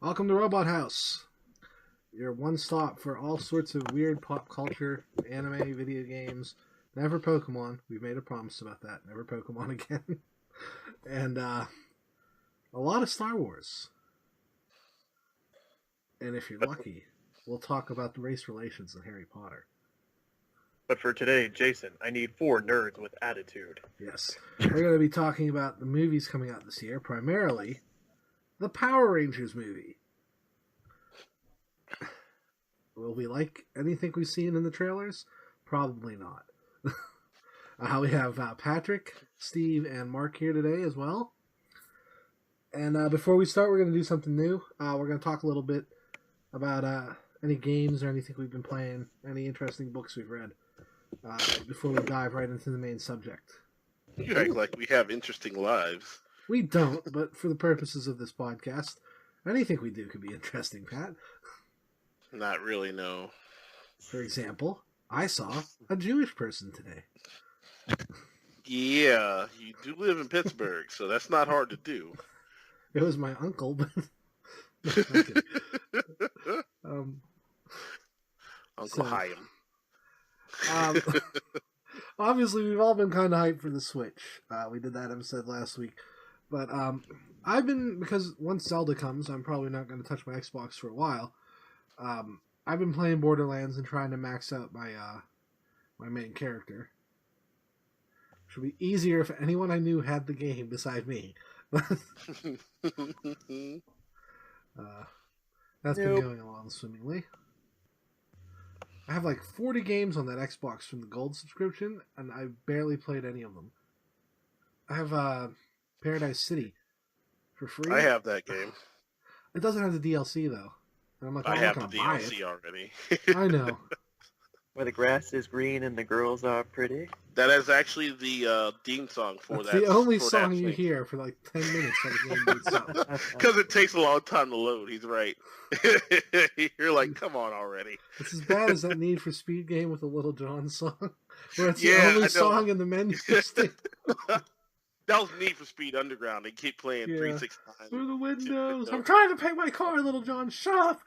Welcome to Robot House, your one stop for all sorts of weird pop culture, anime, video games. Never Pokemon. We've made a promise about that. Never Pokemon again. And a lot of Star Wars. And if you're lucky, we'll talk about the race relations in Harry Potter. But for today, Jason, I need 4 nerds with attitude. Yes. We're going to be talking about the movies coming out this year, primarily the Power Rangers movie. Will we like anything we've seen in the trailers? Probably not. We have Patrick, Steve, and Mark here today as well. And before we start, we're going to do something new. We're going to talk a little bit about any games or anything we've been playing, any interesting books we've read, before we dive right into the main subject. You act like we have interesting lives. We don't, but for the purposes of this podcast, anything we do could be interesting, Pat. Not really, no. For example, I saw a Jewish person today. Yeah, you do live in Pittsburgh, so that's not hard to do. It was my uncle, but... Uncle Chaim. Obviously, we've all been kind of hyped for the Switch. We did that episode last week. But I've been, because once Zelda comes, I'm probably not going to touch my Xbox for a while. I've been playing Borderlands and trying to max out my my main character. Should be easier if anyone I knew had the game beside me. That's been going along swimmingly. I have like 40 games on that Xbox from the Gold subscription, and I've barely played any of them. I have Paradise City for free. I have that game. It doesn't have the DLC though. And I'm like, I have the buy DLC it. already. I know. Where the grass is green and the girls are pretty. That is actually the theme song for That's that. the only for song that you thing. hear for like 10 minutes of the game itself. Because it takes a long time to load. He's right. You're like, come on already. It's as bad as that Need for Speed game with the Little John song, where it's Yeah, the I only know. song in the menu. That was Need for Speed Underground. They keep playing Yeah. 3-6 times. Through the windows. I'm trying to pay my car, Little John. Shut up.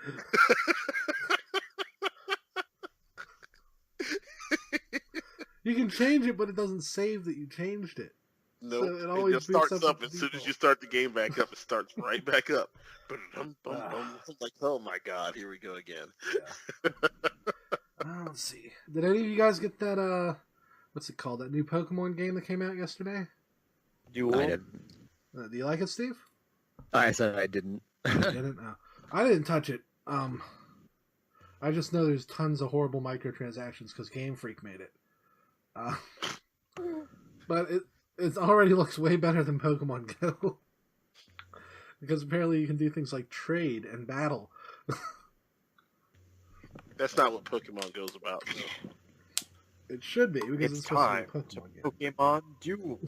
You can change it, but it doesn't save that you changed it. Nope. So it it always just boots starts up up at as the soon as default. you start the game back up. It starts right back up. I'm like, oh my god, here we go again. Yeah. Let's see. Did any of you guys get that, what's it called? That new Pokemon game that came out yesterday? Duel. I didn't. Do you like it, Steve? I said I didn't. I didn't. I didn't touch it. I just know there's tons of horrible microtransactions because Game Freak made it. But it already looks way better than Pokemon Go. Because apparently you can do things like trade and battle. That's not what Pokemon Go's about. So. It should be, because It's it's supposed time to be a to Pokemon game. Pokemon Duel.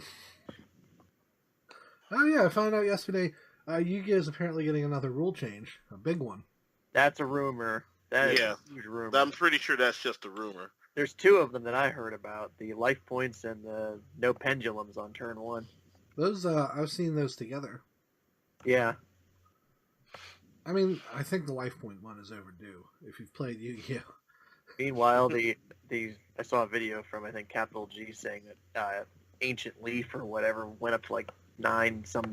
Oh yeah, I found out yesterday Yu-Gi-Oh! Is apparently getting another rule change. A big one. That's a rumor. That is Yeah. a huge rumor. I'm pretty sure that's just a rumor. There's 2 of them that I heard about. The life points and the no pendulums on turn 1. Those, I've seen those together. Yeah. I mean, I think the life point one is overdue, if you've played Yu-Gi-Oh! Meanwhile, I saw a video from, I think, Capital G saying that Ancient Leaf or whatever went up to like $9 some,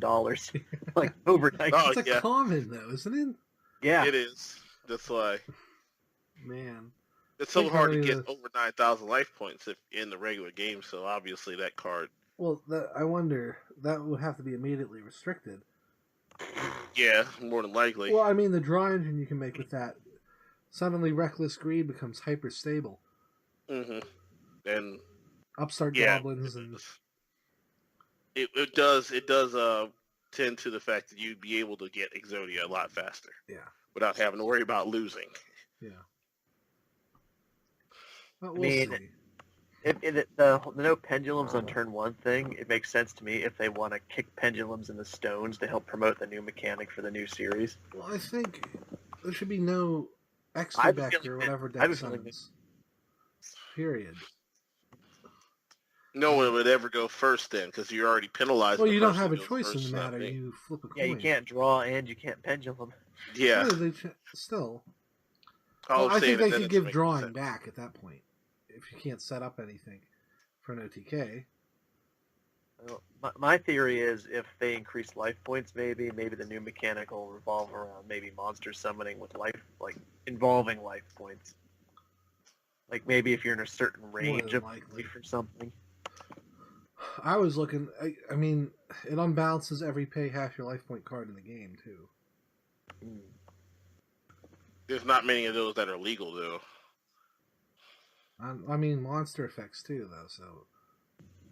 like overnight. Oh, It's a yeah. common, though, isn't it? Yeah. It is. That's why. Man. It's so Think hard how to many get of over 9,000 life points in the regular game, so obviously that card... Well, I wonder, that would have to be immediately restricted. Yeah, more than likely. Well, I mean, the draw engine you can make with that, suddenly Reckless Greed becomes hyper-stable. Mm-hmm. And Upstart yeah, Goblins and... it does tend to the fact that you'd be able to get Exodia a lot faster. Yeah. Without having to worry about losing. Yeah. But I we'll mean, see. the no pendulums on turn 1 thing, it makes sense to me if they want to kick pendulums in the stones to help promote the new mechanic for the new series. Well, I think there should be no I extra was deck feeling or that- whatever I deck was feeling summons. Period. No one would ever go first then, because you're already penalized. Well, the you don't person have a who goes choice in first, the not matter. me. You flip a coin. Yeah, you can't draw and you can't pendulum. Yeah. Still. All Well, I'm I saying think is they that could it's give making drawing sense. back at that point if you can't set up anything for an OTK. Well, my theory is if they increase life points, maybe the new mechanic will revolve around maybe monster summoning with life, like involving life points. Like maybe if you're in a certain range than of likely. life or something. I was looking. I mean, it unbalances every pay half your life point card in the game too. Mm. There's not many of those that are legal, though. I mean, monster effects too, though. So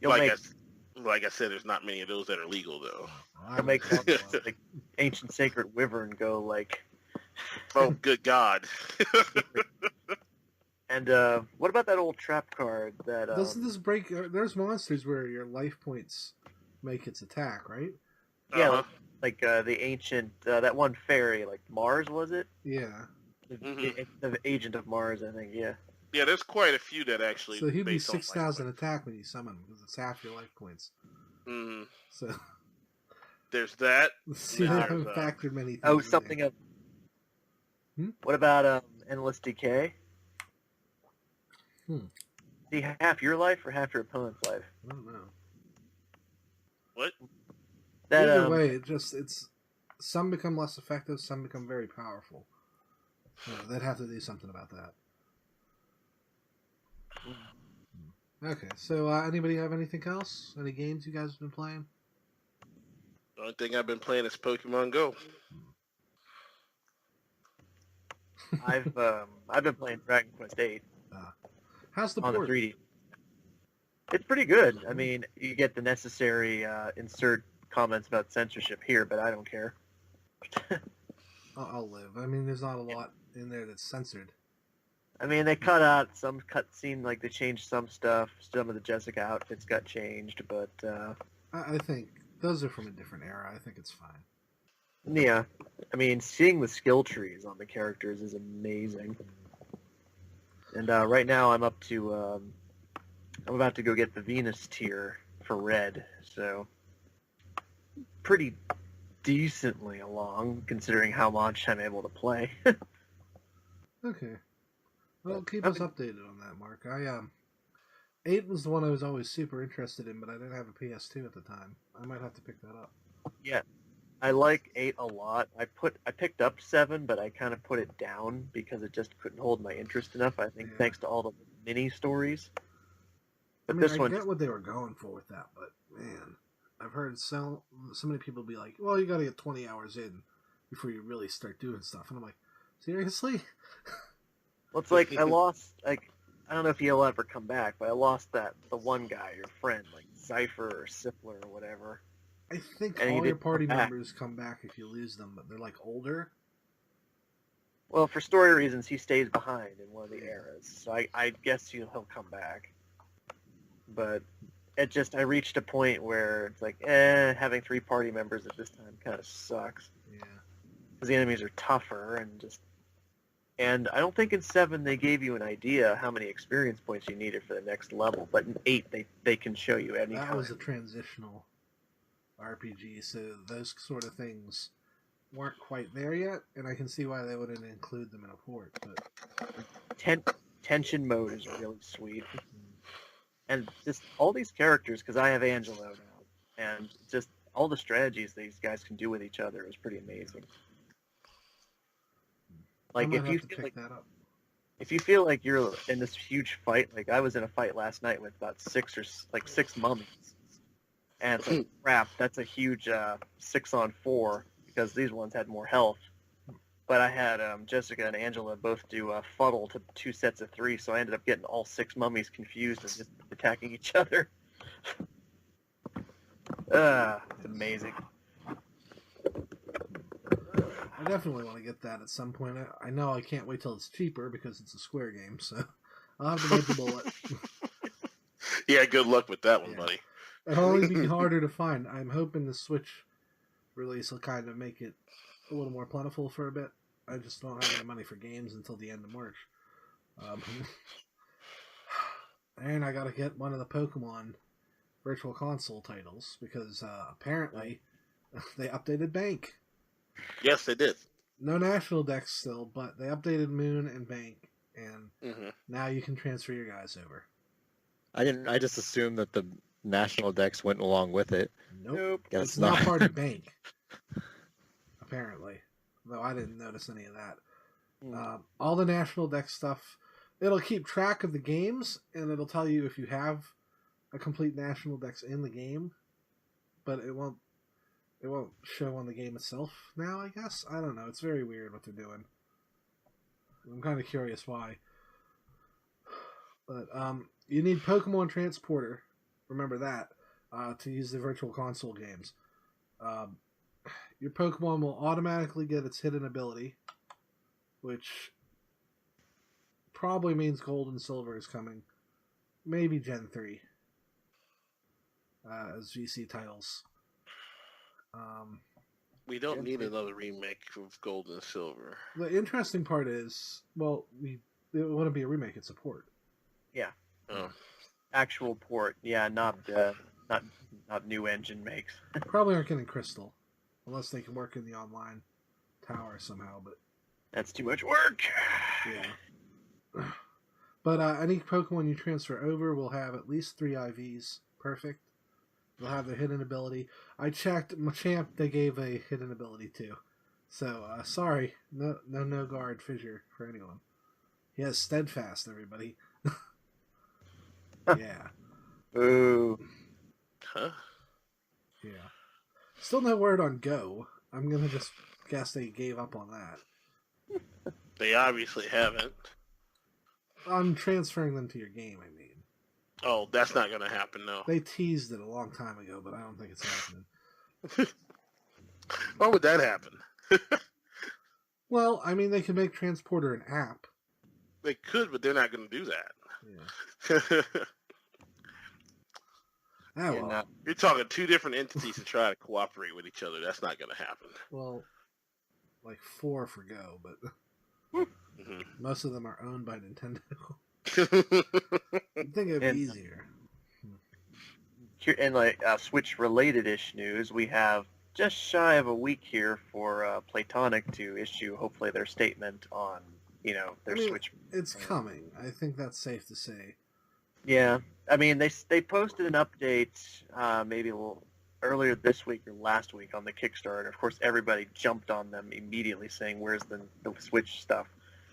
You'll Like I said, there's not many of those that are legal, though. you'll make like ancient sacred wyvern go like. Oh, good God. And what about that old trap card that? Doesn't this break? There's monsters where your life points make its attack, right? Yeah, Uh-huh. like the ancient that one fairy, like Mars was it? Yeah. The agent of Mars, I think. Yeah. Yeah, there's quite a few that actually. So he'd be based on life 6,000 points. attack when you summon him because it's half your life points. Mhm. So There's that. see, Then they there's, haven't factored many things. Oh, in something there. of. Hmm? What about endless decay? Hmm. See, half your life or half your opponent's life? I don't know. What? That Either way, it's some become less effective, some become very powerful. They'd have to do something about that. Okay, so anybody have anything else? Any games you guys have been playing? The only thing I've been playing is Pokemon Go. I've been playing Dragon Quest VIII How's the on the port? 3D. It's pretty good. I mean, you get the necessary insert comments about censorship here, but I don't care. I'll live. I mean, there's not a lot in there that's censored. I mean, they cut out some cutscene, like they changed some stuff. Some of the Jessica outfits got changed, but I think those are from a different era. I think it's fine. yeah. I mean, seeing the skill trees on the characters is amazing. And right now, I'm up to I'm about to go get the Venus tier for Red, so pretty decently along, considering how much I'm able to play. Okay. Well, keep us updated on that, Mark. 8 was the one I was always super interested in, but I didn't have a PS2 at the time. I might have to pick that up. Yeah, I like 8 a lot. I picked up 7, but I kind of put it down because it just couldn't hold my interest enough. I think Yeah. thanks to all the mini stories. But I mean, this I one, get what they were going for with that, but man, I've heard so many people be like, "Well, you got to get 20 hours in before you really start doing stuff," and I'm like, seriously? well, it's like I lost. Like I don't know if he'll ever come back, but I lost the one guy, your friend, like Cypher or Sipler or whatever. I think And he all your didn't party come back. members come back if you lose them, but they're like older. Well, for story reasons, he stays behind in one of the eras, so I guess he'll come back. But I reached a point where it's like, having 3 party members at this time kind of sucks. Yeah. Because the enemies are tougher and I don't think in 7 they gave you an idea how many experience points you needed for the next level, but in 8 they can show you any That time. was a transitional RPG, so those sort of things weren't quite there yet, and I can see why they wouldn't include them in a port. But Tension mode is really sweet. And just all these characters, because I have Angelo now, and just all the strategies these guys can do with each other is pretty amazing. Like I might have to pick that up. if you feel like you're in this huge fight, like I was in a fight last night with about 6 mummies, and it's like, crap, that's a huge 6-on-4 because these ones had more health. But I had Jessica and Angela both do fuddle to 2 sets of 3, so I ended up getting all 6 mummies confused and just attacking each other. It's amazing. I definitely want to get that at some point. I know I can't wait till it's cheaper because it's a Square game, so I'll have to bite the bullet. Yeah, good luck with that one, Yeah. buddy. It'll only be harder to find. I'm hoping the Switch release will kind of make it a little more plentiful for a bit. I just don't have any money for games until the end of March. And I gotta get one of the Pokemon Virtual Console titles because apparently they updated Bank. Yes, they did. No national decks still, but they updated Moon and Bank, and now you can transfer your guys over. I just assumed that the national decks went along with it. Nope. Guess It's not not. part of Bank. Apparently. Though I didn't notice any of that. All the national deck stuff, it'll keep track of the games, and it'll tell you if you have a complete national decks in the game, but it won't show on the game itself now, I guess. I don't know. It's very weird what they're doing. I'm kind of curious why. But you need Pokemon Transporter. Remember that to use the Virtual Console games. Your Pokemon will automatically get its hidden ability, which probably means Gold and Silver is coming. Maybe Gen 3 as VC titles. We don't need another remake of Gold and Silver. The interesting part is, well, it wouldn't be a remake; it's a port. Yeah. Oh. Actual port. Yeah, not new engine makes. Probably aren't getting Crystal, unless they can work in the online tower somehow. But that's too much work. Yeah. But any Pokemon you transfer over will have at least 3 IVs. Perfect. They'll have their hidden ability. I checked Machamp; they gave a hidden ability too. So sorry, no guard fissure for anyone. He has Steadfast. Everybody. Yeah. Ooh. Huh? Yeah. Still no word on Go. I'm gonna just guess they gave up on that. They obviously haven't. I'm transferring them to your game, I mean. Oh, that's not going to happen, no. They teased it a long time ago, but I don't think it's happening. Why would that happen? Well, I mean, they could make Transporter an app. They could, but they're not going to do that. Yeah. Well. You're talking 2 different entities to try to cooperate with each other. That's not going to happen. Well, like 4 for Go, but most of them are owned by Nintendo. You'd think it'd be easier. In like Switch-related-ish news, we have just shy of a week here for Platonic to issue, hopefully, their statement on, their Switch. It's coming. I think that's safe to say. Yeah. I mean, they posted an update maybe a little earlier this week or last week on the Kickstarter. Of course, everybody jumped on them immediately saying, where's the Switch stuff?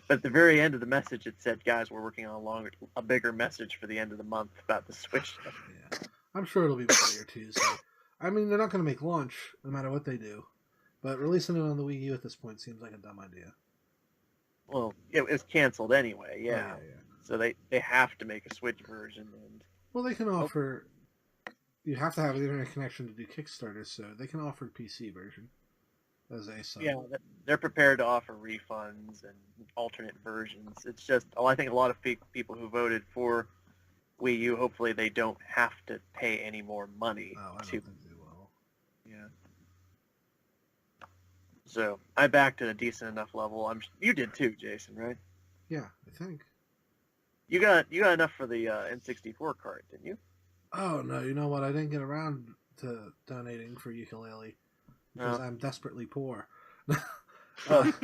But at the very end of the message, it said, guys, we're working on a bigger message for the end of the month about the Switch stuff. Yeah. I'm sure it'll be Monday or Tuesday. I mean, they're not going to make launch, no matter what they do. But releasing it on the Wii U at this point seems like a dumb idea. Well, it was canceled anyway, yeah. Oh, yeah. So they have to make a Switch version. Well, they can offer... You have to have an internet connection to do Kickstarter, so they can offer a PC version. As a sub. Yeah, they're prepared to offer refunds and alternate versions. It's just, I think a lot of people who voted for Wii U, hopefully they don't have to pay any more money. Oh, I don't think they will. Yeah. So, I backed at a decent enough level. You did too, Jason, right? Yeah, I think. You got enough for the N64 cart, didn't you? Oh, no, you know what? I didn't get around to donating for ukulele. Because I'm desperately poor. I don't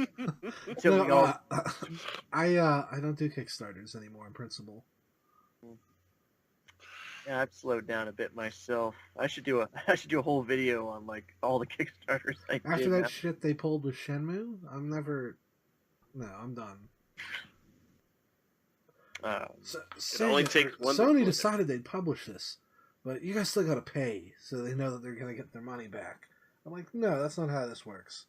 do Kickstarters anymore in principle. Yeah, I've slowed down a bit myself. I should do a whole video on like all the Kickstarters I did. After that shit they pulled with Shenmue, I'm done. Sony decided they'd publish this, but you guys still gotta pay, so they know that they're gonna get their money back. I'm like, no, that's not how this works.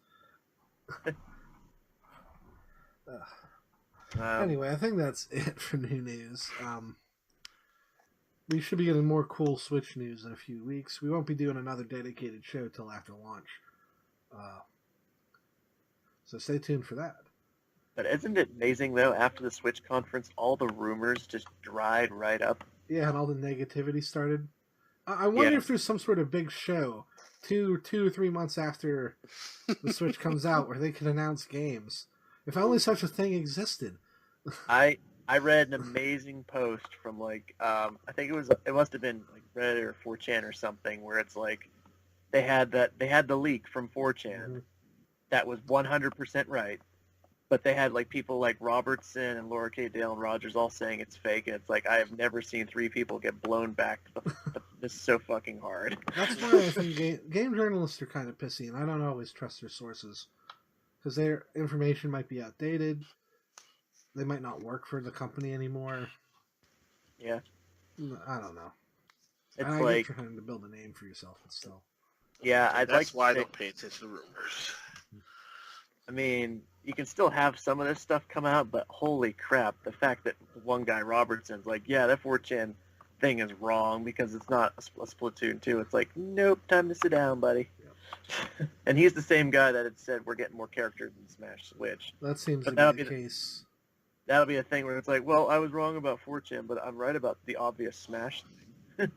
Anyway, I think that's it for new news. We should be getting more cool Switch news in a few weeks. We won't be doing another dedicated show till after launch. So stay tuned for that. But isn't it amazing, though, after the Switch conference, all the rumors just dried right up? Yeah, and all the negativity started. I wonder if there's some sort of big show 2 or 3 months after the Switch comes out where they can announce games. If only such a thing existed. I read an amazing post from I think it must have been like Reddit or 4chan or something where it's like they had the leak from 4chan that was 100% right, but they had like people like Robertson and Laura K. Dale and Rogers all saying it's fake, and it's like I have never seen 3 people get blown back this so fucking hard. That's why I think game journalists are kind of pissy, and I don't always trust their sources because their information might be outdated. They might not work for the company anymore. Yeah, I don't know. it's I like get trying to build a name for yourself, but still. yeah, That's why I don't pay attention to rumors. I mean, you can still have some of this stuff come out, but holy crap, the fact that one guy, Robertson's like, yeah, that 4chan thing is wrong because it's not a Splatoon 2. It's like, nope, time to sit down, buddy. Yep. And he's the same guy that had said we're getting more characters in Smash Switch. That seems But to be the case. That'll be a thing where it's like, well, I was wrong about 4chan, but I'm right about the obvious Smash thing.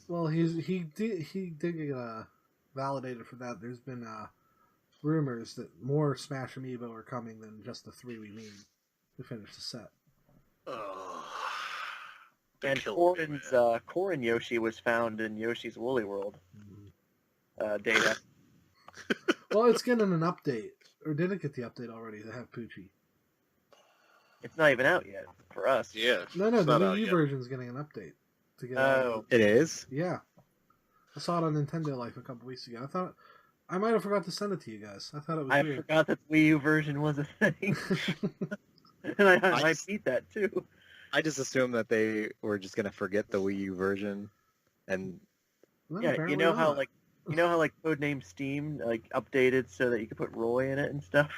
Well, he did get validated for that. There's been rumors that more Smash Amiibo are coming than just the 3 we need to finish the set. And Korin Yoshi was found in Yoshi's Woolly World data. Well, it's getting an update. Or did it get the update already to have Poochie? It's not even out yet for us. Yeah. No, the Wii U version's getting an update. To get it is? Yeah. I saw it on Nintendo Life a couple weeks ago. I might have forgot to send it to you guys. I thought it was weird. I forgot that the Wii U version was a thing. And I beat that too. I just assumed that they were just gonna forget the Wii U version, and yeah, you know how Codename Steam like updated so that you could put Roy in it and stuff.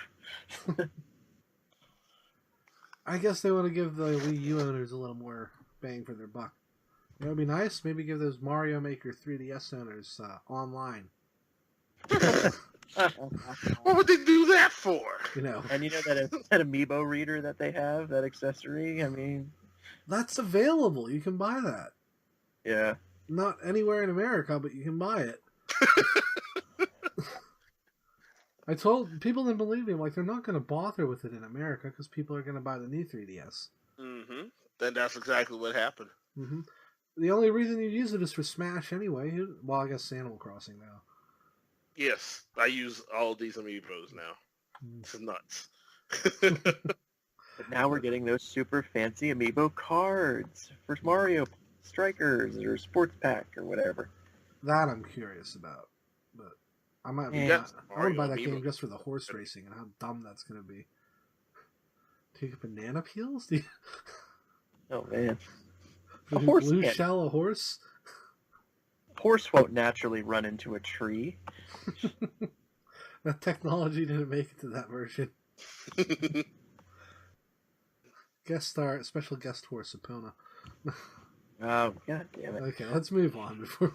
I guess they want to give the Wii U owners a little more bang for their buck. It would be nice. Maybe give those Mario Maker 3DS owners online. What would they do that for? You know, and you know that Amiibo reader that they have, that accessory. I mean, that's available. You can buy that. Yeah. Not anywhere in America, but you can buy it. I told people didn't believe me. I'm like, they're not going to bother with it in America because people are going to buy the new 3DS. Mm-hmm. Then that's exactly what happened. Mm-hmm. The only reason you use it is for Smash anyway. Well, I guess Animal Crossing now. Yes, I use all these Amiibos now. This is nuts. But now we're getting those super fancy Amiibo cards for Mario Strikers or Sports Pack or whatever. That I'm curious about. But I might I would buy that game just for the horse racing and how dumb that's going to be. Take banana peels? Oh, man. Blue shell a horse? Horse won't naturally run into a tree. That technology didn't make it to that version. Special guest horse, Epona. Oh, god damn it. Okay, let's move on before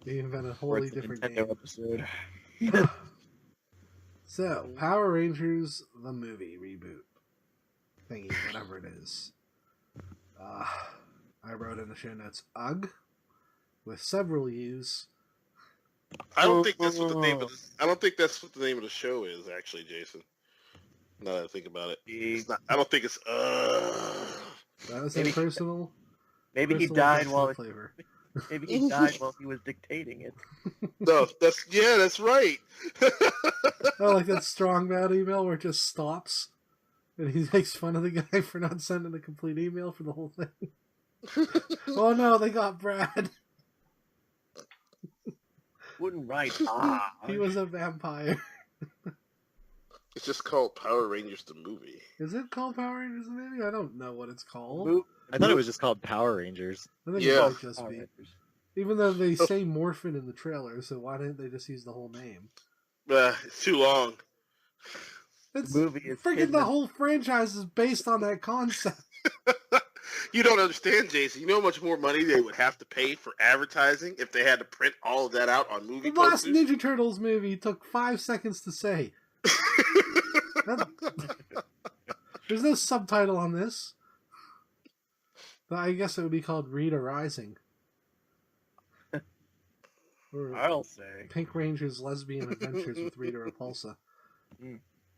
we invent a wholly different game. Episode. So, Power Rangers, the movie reboot thingy, whatever it is. I wrote in the show notes, UGH, with several U's. I don't think that's what the name of the show is, actually, Jason. Now that I think about it, it's not. I don't think it's. That was a personal. Maybe he died while maybe he died while he was dictating it. No, that's right. Oh, like that strong bad email where it just stops, and he makes fun of the guy for not sending a complete email for the whole thing. Oh no, they got Brad. Wouldn't write. He was a vampire. It's just called Power Rangers the movie. Is it called Power Rangers the movie? I don't know what it's called. I thought it was just called Power Rangers. I think Yeah. it might just be. Even though they say Morphin in the trailer, so why didn't they just use the whole name? It's too long. It's movie is freaking the whole franchise is based on that concept. You don't understand, Jason. You know how much more money they would have to pay for advertising if they had to print all of that out on movie The last posters? Ninja Turtles movie took 5 seconds to say. There's no subtitle on this. I guess it would be called Rita Rising. Or I'll say. Pink Ranger's Lesbian Adventures with Rita Repulsa.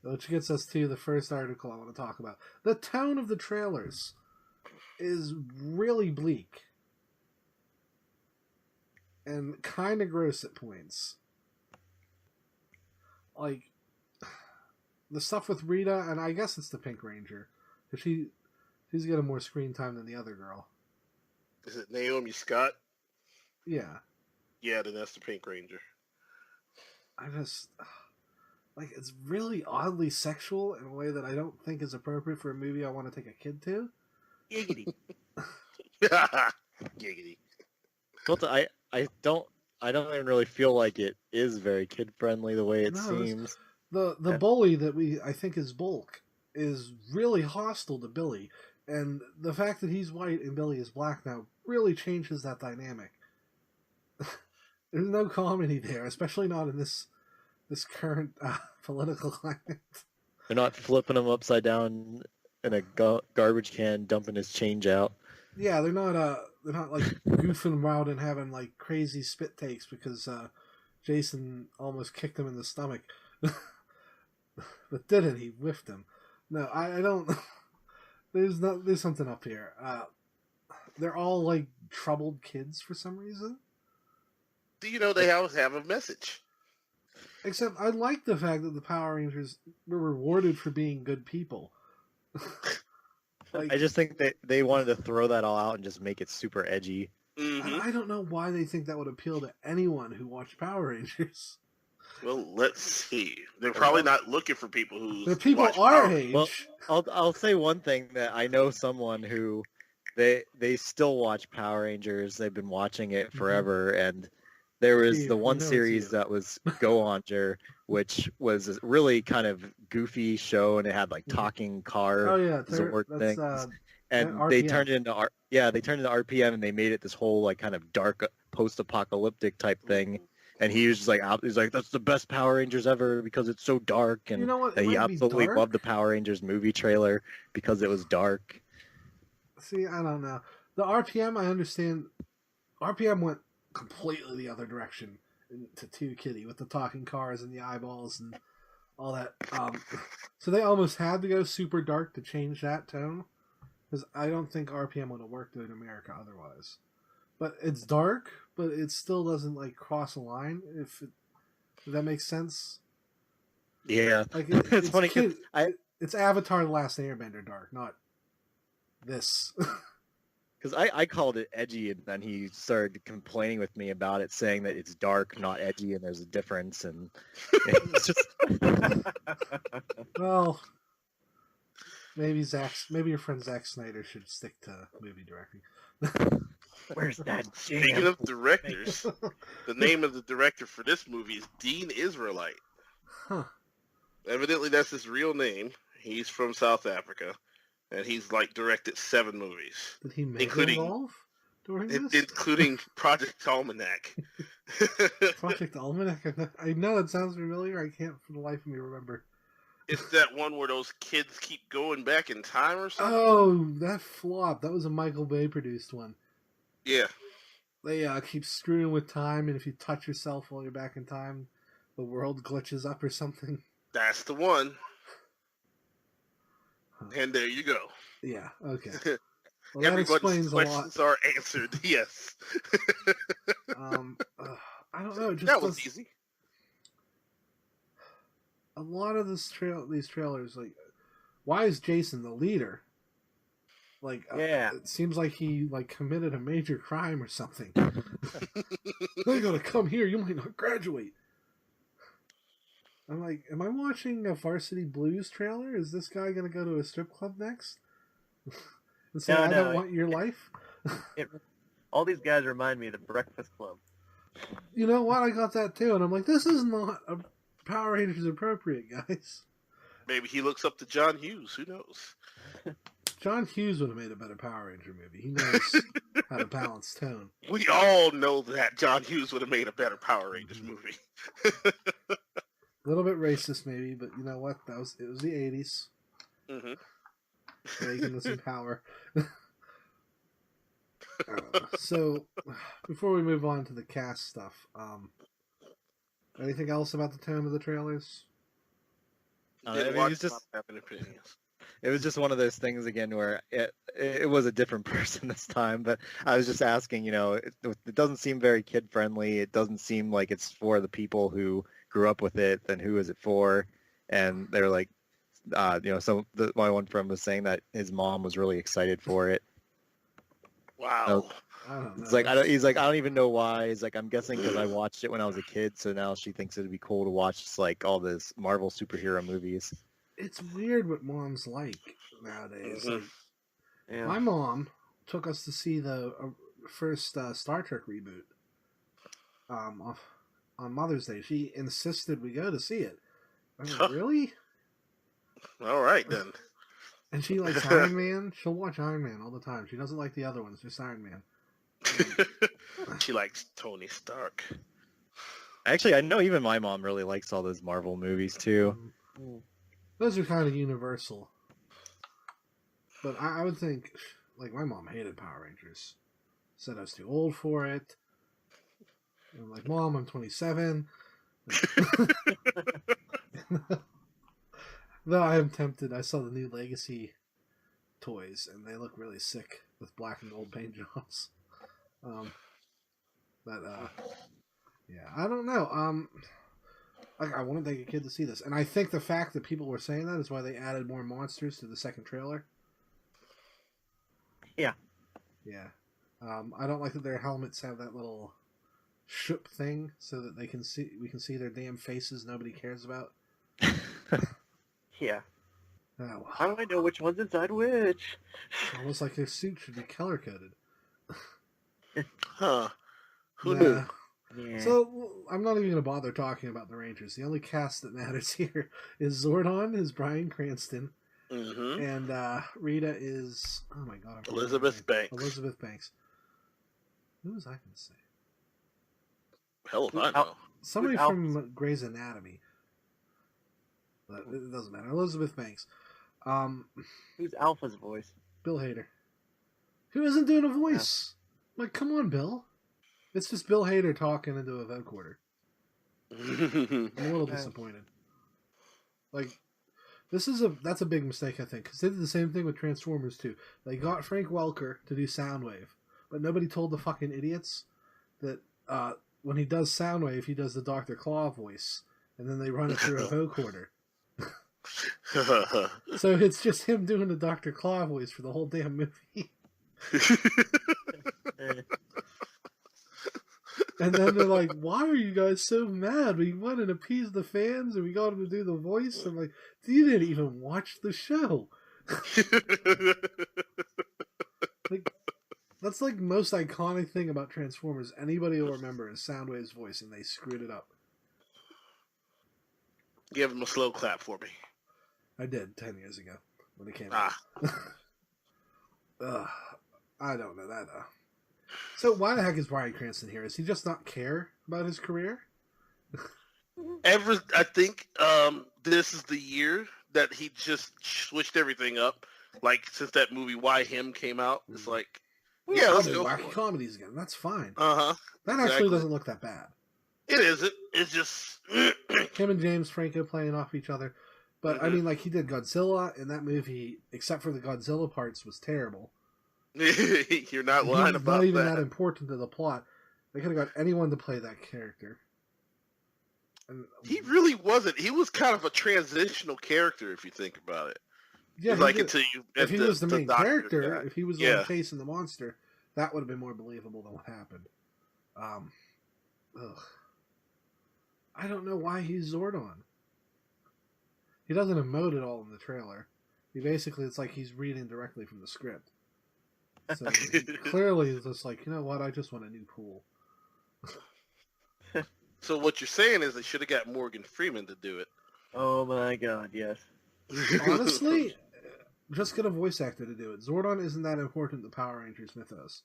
Which gets us to the first article I want to talk about. The tone of the trailers is really bleak. and kind of gross at points. Like the stuff with Rita, and I guess it's the Pink Ranger, because she's getting more screen time than the other girl. Is it Naomi Scott? Yeah. Yeah, then that's the Pink Ranger. I just like it's really oddly sexual in a way that I don't think is appropriate for a movie I want to take a kid to. Giggity. Giggity. Well, I don't even really feel like it is very kid friendly the way it seems. The bully that I think is Bulk is really hostile to Billy, and the fact that he's white and Billy is black now really changes that dynamic. There's no comedy there, especially not in this current political climate. They're not flipping him upside down in a garbage can, dumping his change out. Yeah, they're not like goofing around and having like crazy spit takes because Jason almost kicked him in the stomach, but didn't. He whiffed him. No, I don't. There's something up here. They're all like troubled kids for some reason. Do you know they always have a message? Except I like the fact that the Power Rangers were rewarded for being good people. Like, I just think they wanted to throw that all out and just make it super edgy. Mm-hmm. I don't know why they think that would appeal to anyone who watched Power Rangers. Well, let's see. They're probably not looking for people who. They're people watch our Power. age. Well, I'll say one thing that I know someone who they still watch Power Rangers. They've been watching it forever, and there was Steve, the one we know series it's you. that was GotG, which was a really kind of goofy show, and it had like talking car Oh yeah, Zord that's things. And RPM. they turned it into RPM, and they made it this whole like kind of dark post-apocalyptic type thing. And he was just like, he's like, that's the best Power Rangers ever because it's so dark, and You know what? It that he might be absolutely dark. loved the Power Rangers movie trailer because it was dark. See, I don't know. The RPM, I understand. RPM went completely the other direction to 2 Kitty with the talking cars and the eyeballs and all that. So they almost had to go super dark to change that tone. Because I don't think RPM would have worked in America otherwise. But it's dark, but it still doesn't like cross a line. If that makes sense. Yeah, Like it's funny. 'Cause it's Avatar: The Last Airbender dark, not this. Because I called it edgy, and then he started complaining with me about it, saying that it's dark, not edgy, and there's a difference. And it's just Well, maybe your friend Zack Snyder should stick to movie directing. Where's that Speaking jam? of directors, the name of the director for this movie is Dean Israelite. Huh. Evidently, that's his real name. He's from South Africa, and he's like directed 7 movies, Did he make Including- involve during this? including Project Almanac. Project Almanac? I know that sounds familiar. I can't for the life of me remember. It's that one where those kids keep going back in time or something. Oh, that flopped. That was a Michael Bay produced one. Yeah. They keep screwing with time, and if you touch yourself while you're back in time, the world glitches up or something. That's the one. Huh. And there you go. Yeah, okay. Well, that Everybody's explains a lot. questions are answered. Yes. I don't know. It just That was does- easy. A lot of these trailers, like, why is Jason the leader? Like, Yeah. it seems like he like committed a major crime or something. They're gonna come here. You might not graduate. I'm like, am I watching a Varsity Blues trailer? Is this guy gonna go to a strip club next and say, No, "I no, don't want your life"? All these guys remind me of the Breakfast Club. You know what? I got that too, and I'm like, this is not a Power Rangers appropriate, guys. Maybe he looks up to John Hughes. Who knows? John Hughes would have made a better Power Ranger movie. He knows how to balance tone. We all know that John Hughes would have made a better Power Rangers movie. A little bit racist, maybe, but you know what? It was the '80s. Mm-hmm. Making us in power. So, before we move on to the cast stuff, anything else about the tone of the trailers? I Didn't mean, watch it's just Top Having opinions. It was just one of those things again where it was a different person this time. But I was just asking, it doesn't seem very kid friendly. It doesn't seem like it's for the people who grew up with it. Then who is it for? And they're like, my one friend was saying that his mom was really excited for it. Wow. I don't know. It's like he's like, I don't even know why. He's like, I'm guessing because I watched it when I was a kid, so now she thinks it'd be cool to watch like all this Marvel superhero movies. It's weird what moms like nowadays. Mhm. Like, Yeah. my mom took us to see the first Star Trek reboot on Mother's Day. She insisted we go to see it. I'm like, really? All right then. And she likes Iron Man. She'll watch Iron Man all the time. She doesn't like the other ones, just Iron Man. She likes Tony Stark. Actually, I know even my mom really likes all those Marvel movies too. Those are kind of universal. But I would think, like, my mom hated Power Rangers. Said I was too old for it. And I'm like, Mom, I'm 27. Though I am tempted. I saw the new Legacy toys, and they look really sick with black and gold paint jobs. Yeah, I don't know. I want to take a kid to see this, and I think the fact that people were saying that is why they added more monsters to the second trailer. Yeah. Yeah. I don't like that their helmets have that little shoop thing so that we can see their damn faces nobody cares about. Yeah. Oh, well. How do I know which one's inside which? It's almost like their suit should be color coded. Huh. Who knew? Yeah. So I'm not even going to bother talking about the Rangers. The only cast that matters here is Zordon is Bryan Cranston, Mm-hmm. and Rita is I forgot Elizabeth her name. Banks. Elizabeth Banks. Who was I going to say? Hell if I know. Somebody Who's Alf? from Grey's Anatomy. But it doesn't matter. Elizabeth Banks. Who's Alpha's voice? Bill Hader. Who isn't doing a voice? Like, come on, Bill. It's just Bill Hader talking into a vocoder. I'm a little disappointed. Like, that's a big mistake, I think, because they did the same thing with Transformers 2. They got Frank Welker to do Soundwave, but nobody told the fucking idiots that when he does Soundwave, he does the Dr. Claw voice, and then they run it through a vocoder. So it's just him doing the Dr. Claw voice for the whole damn movie. And then they're like, why are you guys so mad? We wanted to appease the fans and we got him to do the voice. I'm like, you didn't even watch the show. Like, that's like the most iconic thing about Transformers anybody will remember is Soundwave's voice, and they screwed it up. Give him a slow clap for me. I did 10 years ago when it came out. I don't know that. So why the heck is Bryan Cranston here? Is he just not care about his career? I think this is the year that he just switched everything up. Like, since that movie Why Him came out, it's like, yeah, let's go wacky for it. comedies again. That's fine. Uh-huh. That actually doesn't look that bad. It isn't. It's just... Him and James Franco playing off each other. But, I mean, like, he did Godzilla, and that movie, except for the Godzilla parts, was terrible. You're not lying He's about not even that. that important to the plot. They could have got anyone to play that character. And, He really wasn't. He was kind of a transitional character, if you think about it. yeah, Like, he did. until you... If he was the main doctor character, guy. if he was the one chasing the monster, that would have been more believable than what happened. I don't know why he's Zordon. He doesn't emote at all in the trailer. He basically, it's like he's reading directly from the script. So clearly it's just like, you know what, I just want a new pool. So what you're saying is they should have got Morgan Freeman to do it. Oh my god, yes. Honestly, just get a voice actor to do it. Zordon isn't that important to Power Rangers mythos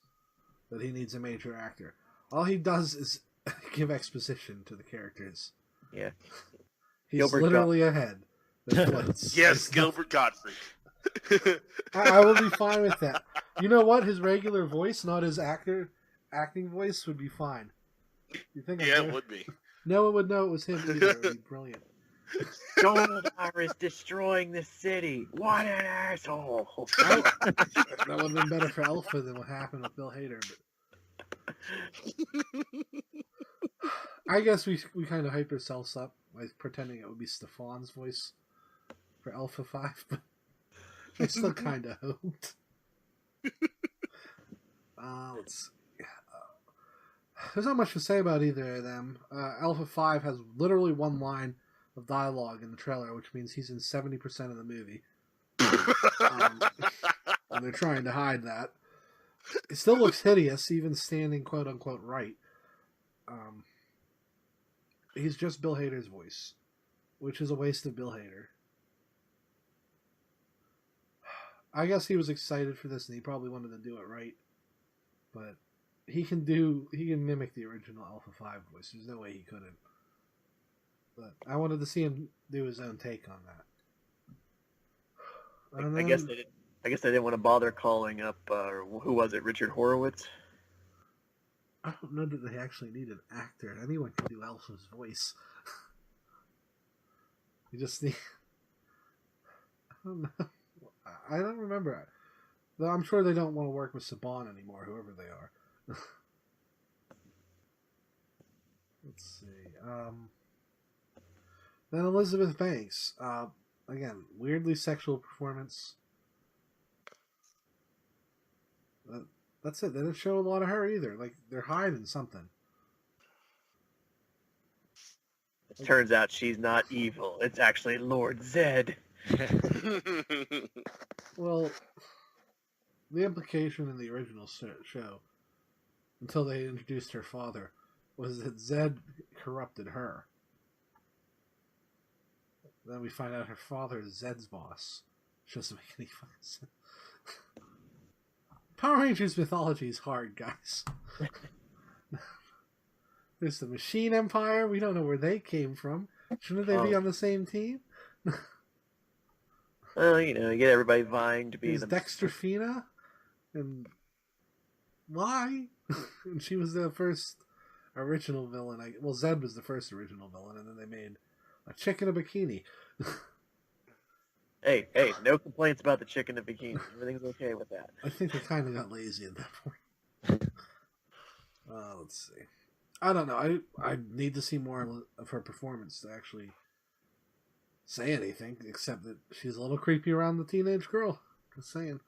that he needs a major actor. All he does is give exposition to the characters. Yeah. He's Gilbert literally a head that floats. Yes, Gilbert Gottfried. I will be fine with that. You know what? His regular voice, not his acting voice, would be fine. You think? Yeah, it would be. No one would know it was him either. It would be brilliant. Goldar is destroying the city. What an asshole! That would have been better for Alpha than what happened with Bill Hader. But I guess we kind of hyped ourselves up by pretending it would be Stefan's voice for Alpha 5, but I still kind of hoped. Let's see. There's not much to say about either of them. Alpha 5 has literally one line of dialogue in the trailer, which means he's in 70% of the movie. And they're trying to hide that. It still looks hideous, even standing quote-unquote right. He's just Bill Hader's voice, which is a waste of Bill Hader. I guess he was excited for this, and he probably wanted to do it right. But he can mimic the original Alpha 5 voice. There's no way he couldn't. But I wanted to see him do his own take on that. I guess they didn't want to bother calling up, who was it, Richard Horowitz? I don't know that they actually need an actor. Anyone can do Alpha's voice. You just need... I don't know. I don't remember. Though I'm sure they don't want to work with Saban anymore, whoever they are. Let's see. Then Elizabeth Banks. Again, weirdly sexual performance. That's it. They didn't show a lot of her either. Like, they're hiding something. It turns out she's not evil. It's actually Lord Zed. Well, the implication in the original show, until they introduced her father, was that Zed corrupted her. Then we find out her father is Zed's boss. Which doesn't make any fucking sense. Power Rangers mythology is hard, guys. There's the Machine Empire. We don't know where they came from. Shouldn't they be on the same team? Well, you get everybody vying to be the Dexter Fina, and why? And she was the first original villain. Well, Zed was the first original villain, and then they made a chick in a bikini. Hey, no complaints about the chick in the bikini. Everything's okay with that. I think they kind of got lazy at that point. Let's see. I don't know. I need to see more of her performance to actually say anything, except that she's a little creepy around the teenage girl. Just saying.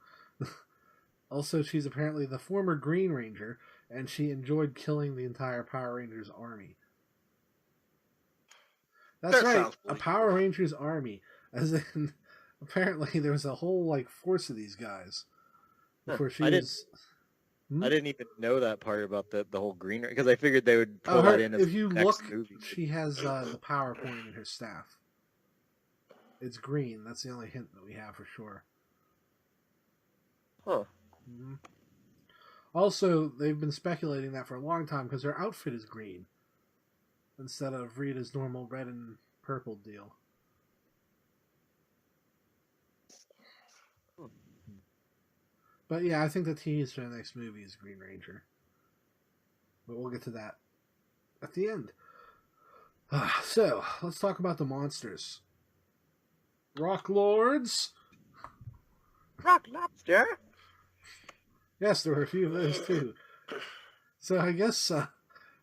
Also, she's apparently the former Green Ranger, and she enjoyed killing the entire Power Rangers army. That's right, a Power Rangers army. As in, apparently there was a whole force of these guys before she was... I didn't even know that part about the whole Green, because I figured they would pull that in as if you the next look, movie. She has the power point in her staff. It's green. That's the only hint that we have for sure. Huh. Mm-hmm. Also, they've been speculating that for a long time because her outfit is green instead of Rita's normal red and purple deal. But yeah, I think the tease for the next movie is Green Ranger. But we'll get to that at the end. So, let's talk about the monsters. Rock Lords. Rock Lobster. Yes, there were a few of those too. So I guess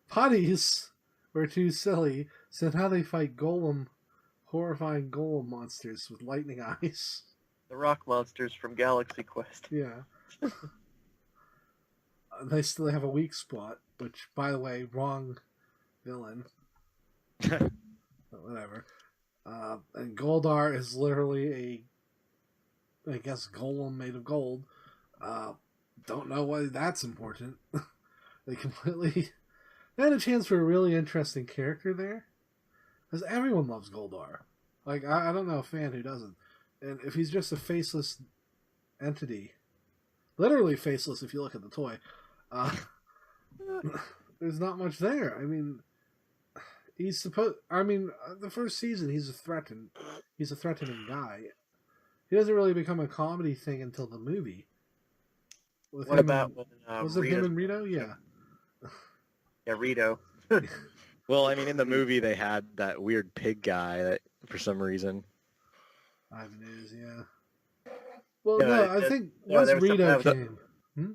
potties were too silly, so now they fight horrifying golem monsters with lightning eyes. The rock monsters from Galaxy Quest. Yeah. They still have a weak spot, which, by the way, wrong villain. But whatever. And Goldar is literally I guess, golem made of gold. Don't know why that's important. They had a chance for a really interesting character there. Because everyone loves Goldar. I don't know a fan who doesn't. And if he's just a faceless entity, literally faceless if you look at the toy, there's not much there. I mean, the first season he's a threatening guy. He doesn't really become a comedy thing until the movie. Was it him and Rito? Yeah. Yeah, Rito. Well, I mean, in the movie they had that weird pig guy that for some reason. Ivan Ooze, yeah. Well, No, no, I think once there was Rito something came.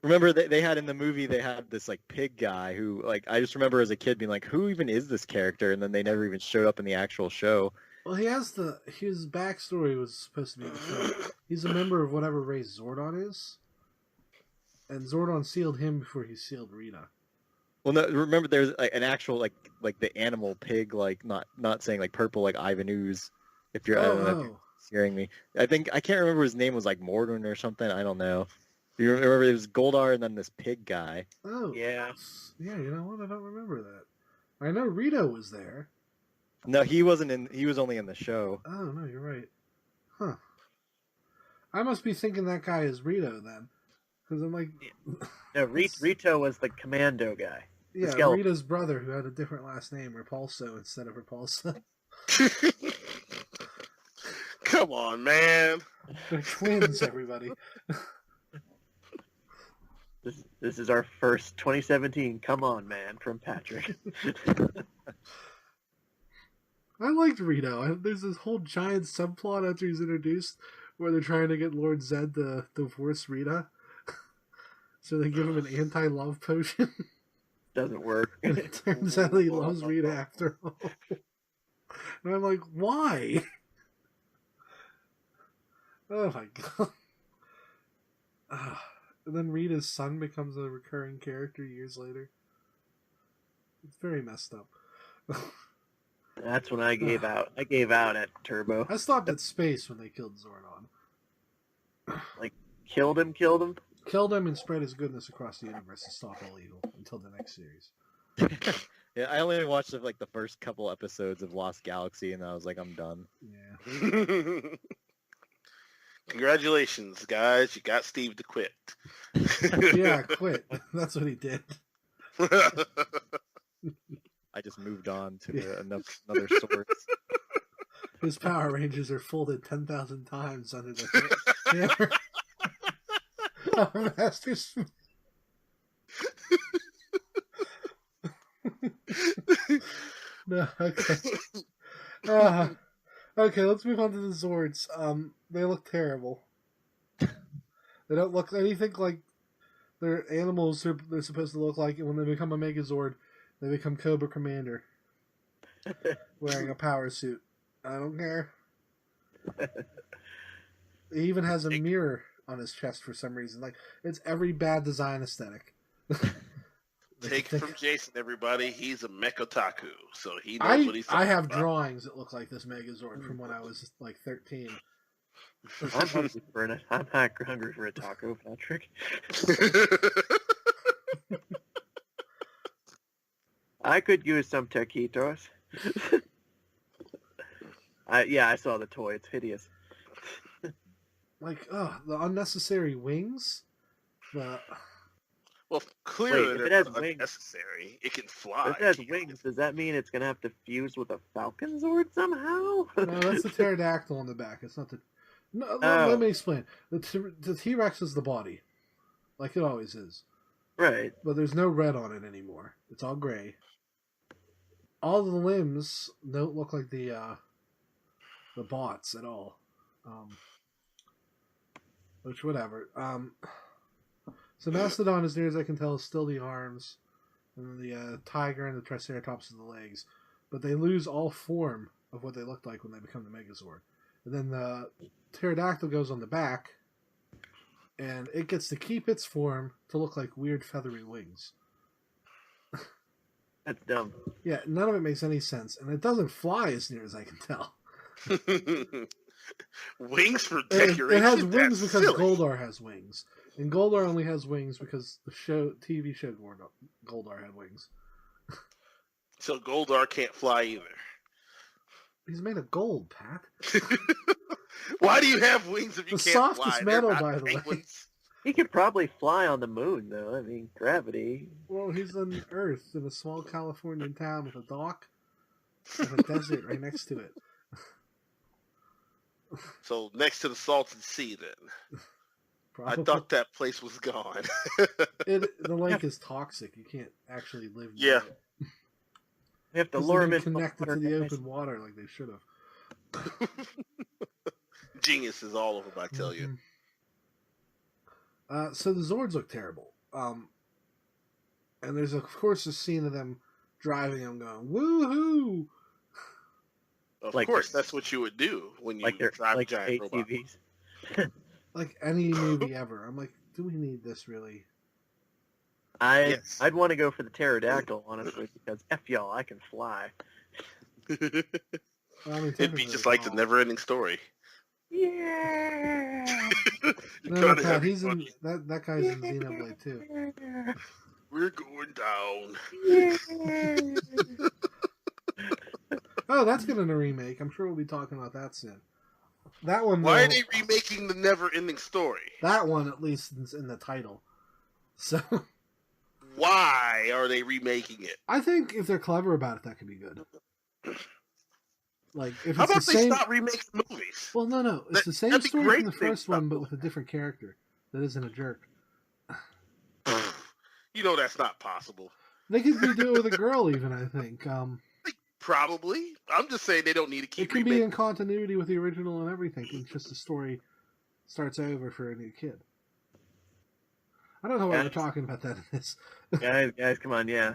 Remember they had in the movie, they had this like pig guy who, like, I just remember as a kid being like, who even is this character? And then they never even showed up in the actual show. Well, his backstory was supposed to be in the show. He's a member of whatever race Zordon is, and Zordon sealed him before he sealed Rita. Well, no, remember there's like an actual like the animal pig, like not saying like purple like Ivan Ooze. If you're, I don't know if you're hearing me. I can't remember his name was like Mordrin or something. I don't know. You remember it was Goldar and then this pig guy. Oh Yeah. Yeah, you know what? I don't remember that. I know Rito was there. No, he wasn't in. He was only in the show. Oh no, you're right. Huh. I must be thinking that guy is Rito then, because I'm like, No, Rito was the commando guy. yeah, skeleton. Rita's brother who had a different last name, Repulso instead of Repulsa. Come on, man. They're twins, everybody. This is our first 2017 "Come On, Man" from Patrick. I liked Rito. There's this whole giant subplot after he's introduced where they're trying to get Lord Zed to divorce Rita. So they give him an anti-love potion. Doesn't work. And it turns out he loves Rita after all. And I'm like, why? Oh my god. And then Rita's son becomes a recurring character years later. It's very messed up. That's when I gave out. I gave out at Turbo. I stopped at space when they killed Zordon. Like, killed him? Killed him and spread his goodness across the universe and stop all evil until the next series. Yeah, I only watched like the first couple episodes of Lost Galaxy, and I was like, I'm done. Yeah. Congratulations, guys. You got Steve to quit. Yeah, quit. That's what he did. I just moved on to another source. His Power Rangers are folded 10,000 times under the hammer. Master Smith. No, okay. Okay, let's move on to the Zords. They look terrible. They don't look anything like they're animals they're supposed to look like, and when they become a Megazord, they become Cobra Commander. Wearing a power suit. I don't care. He even has a mirror on his chest for some reason. Like, it's every bad design aesthetic. Take it from Jason, everybody. He's a mech otaku, so he knows what he's talking I have about. drawings that look like this Megazord from when I was like 13. I'm hungry for it. I'm hungry for a taco, Patrick. I could use some taquitos. I saw the toy. It's hideous. Like, the unnecessary wings. Well, clearly Wait, if it they're has wings- unnecessary. It can fly. If it has wings, does that mean it's going to have to fuse with a Falcon Zord somehow? No, that's the pterodactyl on the back. It's not the... No, Oh. let me explain. The T-Rex is the body. Like it always is. Right. But there's no red on it anymore. It's all gray. All the limbs don't look like the bots at all. Which, whatever. So Mastodon, as near as I can tell, is still the arms. And the tiger and the Triceratops are the legs. But they lose all form of what they looked like when they become the Megazord. And then the pterodactyl goes on the back. And it gets to keep its form to look like weird feathery wings. That's dumb. Yeah, none of it makes any sense. And it doesn't fly as near as I can tell. Wings for It decoration? has wings That's because silly. Goldar has wings. And Goldar only has wings because the TV show Goldar had wings. So Goldar can't fly either. He's made of gold, Pat. Why do you have wings if you The can't softest fly? metal, They're not by the way. penguins. He could probably fly on the moon, though. I mean, gravity. Well, he's on Earth in a small Californian town with a dock and a desert right next to it. So next to the salted sea, then. Probably. I thought that place was gone. The lake is toxic. You can't actually live near Yeah. it. We have to 'Cause lure they him didn't in connect it to the guys. open water like they should have. Genius is all of them, I tell you. So the Zords look terrible. And there's, of course, a scene of them driving them going, woohoo! Of Like course, that's what you would do when you drive like giant robots. ATVs. Like any movie ever. I'm like, do we need this really? Yes. I'd want to go for the pterodactyl, honestly, because F y'all, I can fly. Well, I mean, It'd be just like the never-ending story. Yeah. No, Pat, he's in that guy's in Xenoblade too. We're going down. Yeah. Oh, that's getting a remake. I'm sure we'll be talking about that soon. That one. Why are they remaking the never-ending story? That one, at least, is in the title. So. Why are they remaking it? I think if they're clever about it, that could be good. Like if How it's about the they same... stop remaking movies? Well, no, it's the same that'd be story great from the if they first one, stopped but with a different character that isn't a jerk. You know that's not possible. They could do it with a girl, even. I think. Probably. I'm just saying they don't need to keep It can be remaking. in continuity with the original and everything. It's just the story starts over for a new kid. I don't know why we're talking about that in this. guys, come on, yeah.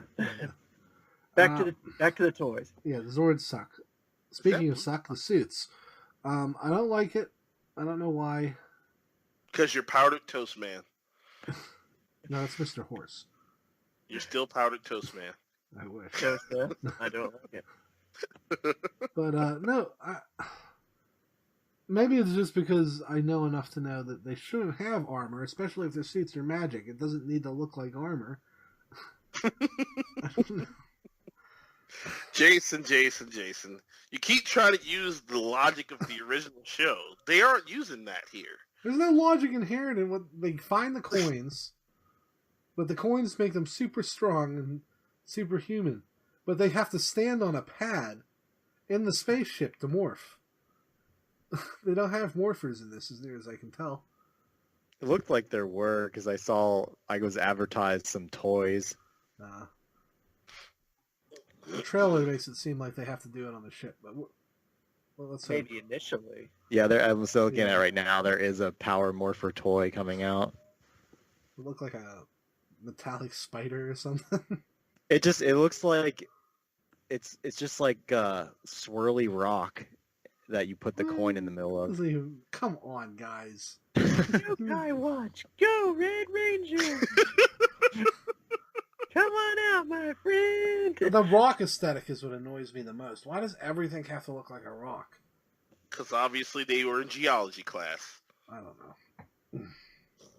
Back to the toys. Yeah, the Zords suck. Speaking of suck, the suits. I don't like it. I don't know why. Because you're powdered toast man. No, it's Mr. Horse. You're still powdered toast man. I wish. I don't like it. But no, maybe it's just because I know enough to know that they shouldn't have armor, especially if their suits are magic. It doesn't need to look like armor. I don't know. Jason. You keep trying to use the logic of the original show. They aren't using that here. There's no logic inherent in what they find the coins, but the coins make them super strong and superhuman. But they have to stand on a pad in the spaceship to morph. They don't have morphers in this, as near as I can tell. It looked like there were, because I was advertised some toys. The trailer makes it seem like they have to do it on the ship, but let's hope. Maybe initially. Yeah, I'm still looking at it right now. There is a Power Morpher toy coming out. It look like a metallic spider or something. It looks like it's just like a swirly rock that you put the coin in the middle of. Come on, guys. Go Baywatch! Go Red Ranger! Come on out, my friend! The rock aesthetic is what annoys me the most. Why does everything have to look like a rock? Because obviously they were in geology class. I don't know.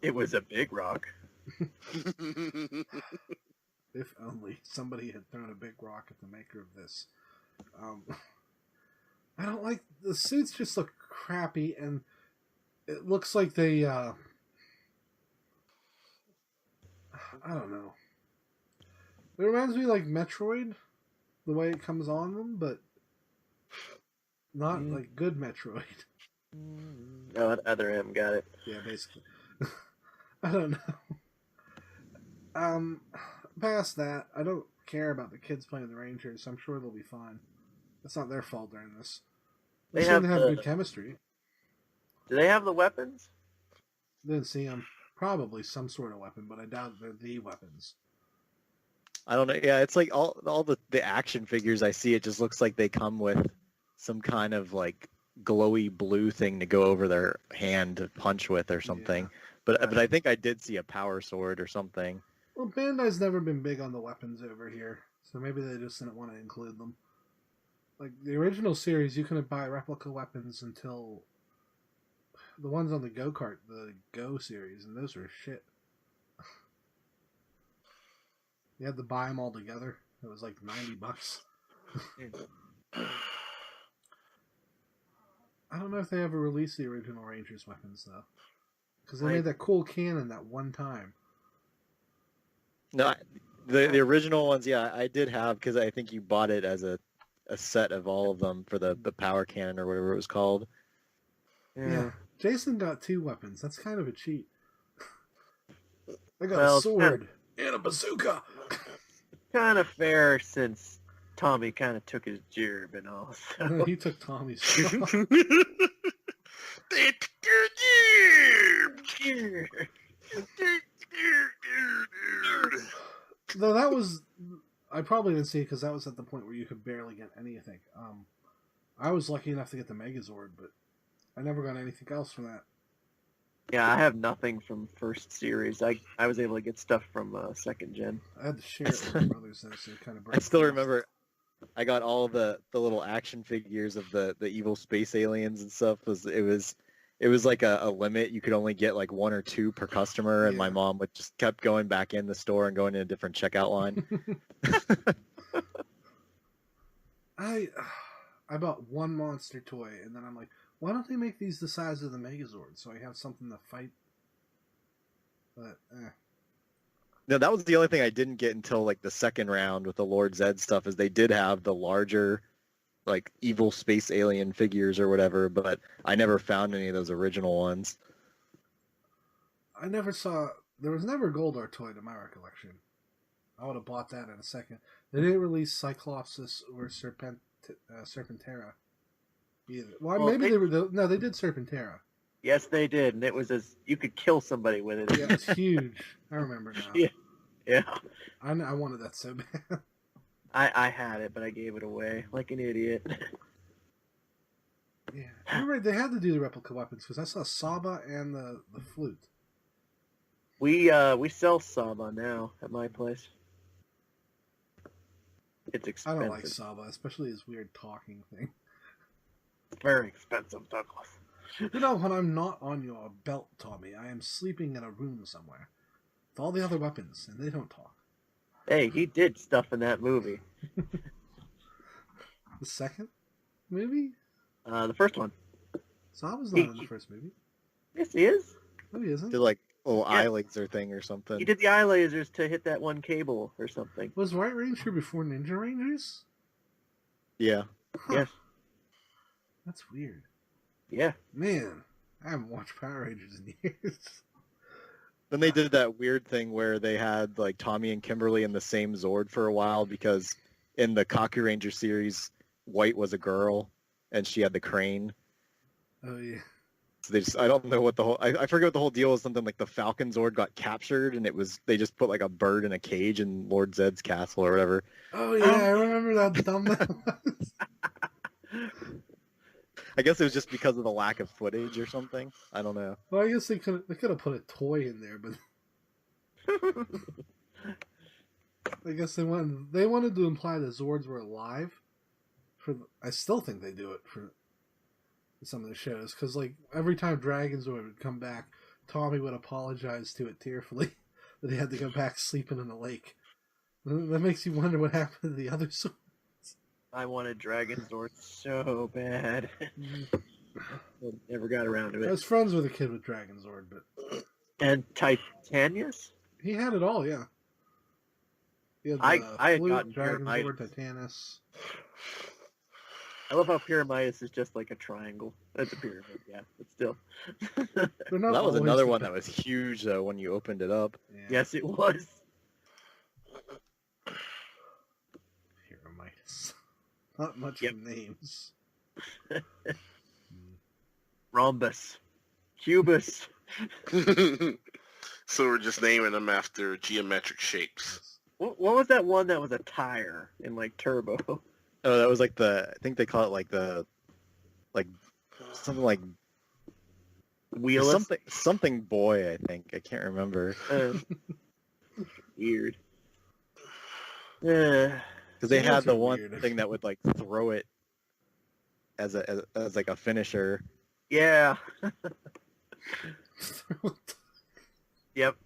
It was a big rock. If only somebody had thrown a big rock at the maker of this. I don't like... The suits just look crappy, and it looks like they... I don't know. It reminds me like Metroid, the way it comes on them, but not like good Metroid. Oh, other M, got it. Yeah, basically. I don't know. Past that, I don't care about the kids playing the Rangers. I'm sure they'll be fine. It's not their fault during this. They seem to have good chemistry. Do they have the weapons? Didn't see them. Probably some sort of weapon, but I doubt they're the weapons. I don't know. Yeah, it's like all the action figures I see, it just looks like they come with some kind of like glowy blue thing to go over their hand to punch with or something. Yeah. But I think I did see a power sword or something. Well, Bandai's never been big on the weapons over here, so maybe they just didn't want to include them. Like the original series, you couldn't buy replica weapons until the ones on the Go-Kart, the Go series, and those were shit. You had to buy them all together. It was like $90. I don't know if they ever released the original Rangers weapons though, because they made that cool cannon that one time. No, the original ones, yeah, I did have, because I think you bought it as a set of all of them for the power cannon or whatever it was called. Yeah. Jason got 2 weapons. That's kind of a cheat. I got a sword and a bazooka. Kind of fair since Tommy kind of took his gerb and all. So. He took Tommy's job. Though that was, I probably didn't see it because that was at the point where you could barely get anything. I was lucky enough to get the Megazord, but I never got anything else from that. Yeah, I have nothing from first series. I was able to get stuff from second gen. I had to share it with my brothers, though, so it kind of. I still remember. I got all the little action figures of the evil space aliens and stuff. It was like a limit. You could only get like 1 or 2 per customer, and my mom would just kept going back in the store and going in a different checkout line. I bought one monster toy, and then I'm like, why don't they make these the size of the Megazord so I have something to fight? But, No, that was the only thing I didn't get until like the second round with the Lord Zed stuff, is they did have the larger, like, evil space alien figures or whatever, but I never found any of those original ones. I never saw... There was never a Goldar toy to my recollection. I would have bought that in a second. They didn't release Cyclopsis or Serpentera either. Well, maybe they were... No, they did Serpentera. Yes, they did, and it was you could kill somebody with it. Yeah, it's huge. I remember now. Yeah. I wanted that so bad. I had it, but I gave it away like an idiot. Yeah, you're right. They had to do the replica weapons because I saw Saba and the flute. We sell Saba now at my place. It's I expensive. don't like Saba, especially his weird talking thing. It's very expensive, Douglas. You know, when I'm not on your belt, Tommy, I am sleeping in a room somewhere with all the other weapons, and they don't talk. Hey, he did stuff in that movie. The second movie? The first one. Saba's not in the first movie. Yes, he is. No, he isn't. Did like little eye laser thing or something. He did the eye lasers to hit that one cable or something. Was White Ranger before Ninja Rangers? Yeah. Huh. Yeah. That's weird. Yeah. Man, I haven't watched Power Rangers in years. Then they did that weird thing where they had like Tommy and Kimberly in the same Zord for a while because in the Kaku Ranger series, White was a girl and she had the crane. Oh, yeah. So I don't know what the whole, I forget what the whole deal was. Something like the Falcon Zord got captured and they just put like a bird in a cage in Lord Zed's castle or whatever. Oh, yeah, I remember that dumb that was. I guess it was just because of the lack of footage or something. I don't know. Well, I guess they could have put a toy in there, but I guess they wanted to imply the Zords were alive. I still think they do it for some of the shows because like every time Dragon Zord would come back, Tommy would apologize to it tearfully that he had to go back sleeping in the lake. That makes you wonder what happened to the other Zords. I wanted Dragon Zord so bad. Never got around to it. I was friends with a kid with Dragon Zord, but... And Titanius? He had it all, yeah. He had I had flute, gotten Dragon Zord, Pyramidas. Titanus. I love how Pyramidas is just like a triangle. That's a pyramid, yeah, but still. They're not That was always another the one best. that was huge though when you opened it up. Yeah. Yes, it was. Pyramidas. Not much Yep. of names. Rhombus. Cubus. So we're just naming them after geometric shapes. What was that one that was a tire in like Turbo? Oh, that was like I think they call it like something like Wheelus? something boy. I think I can't remember Weird. because they Those had the are one weird. thing that would like throw it as like a finisher. Yeah. Yep.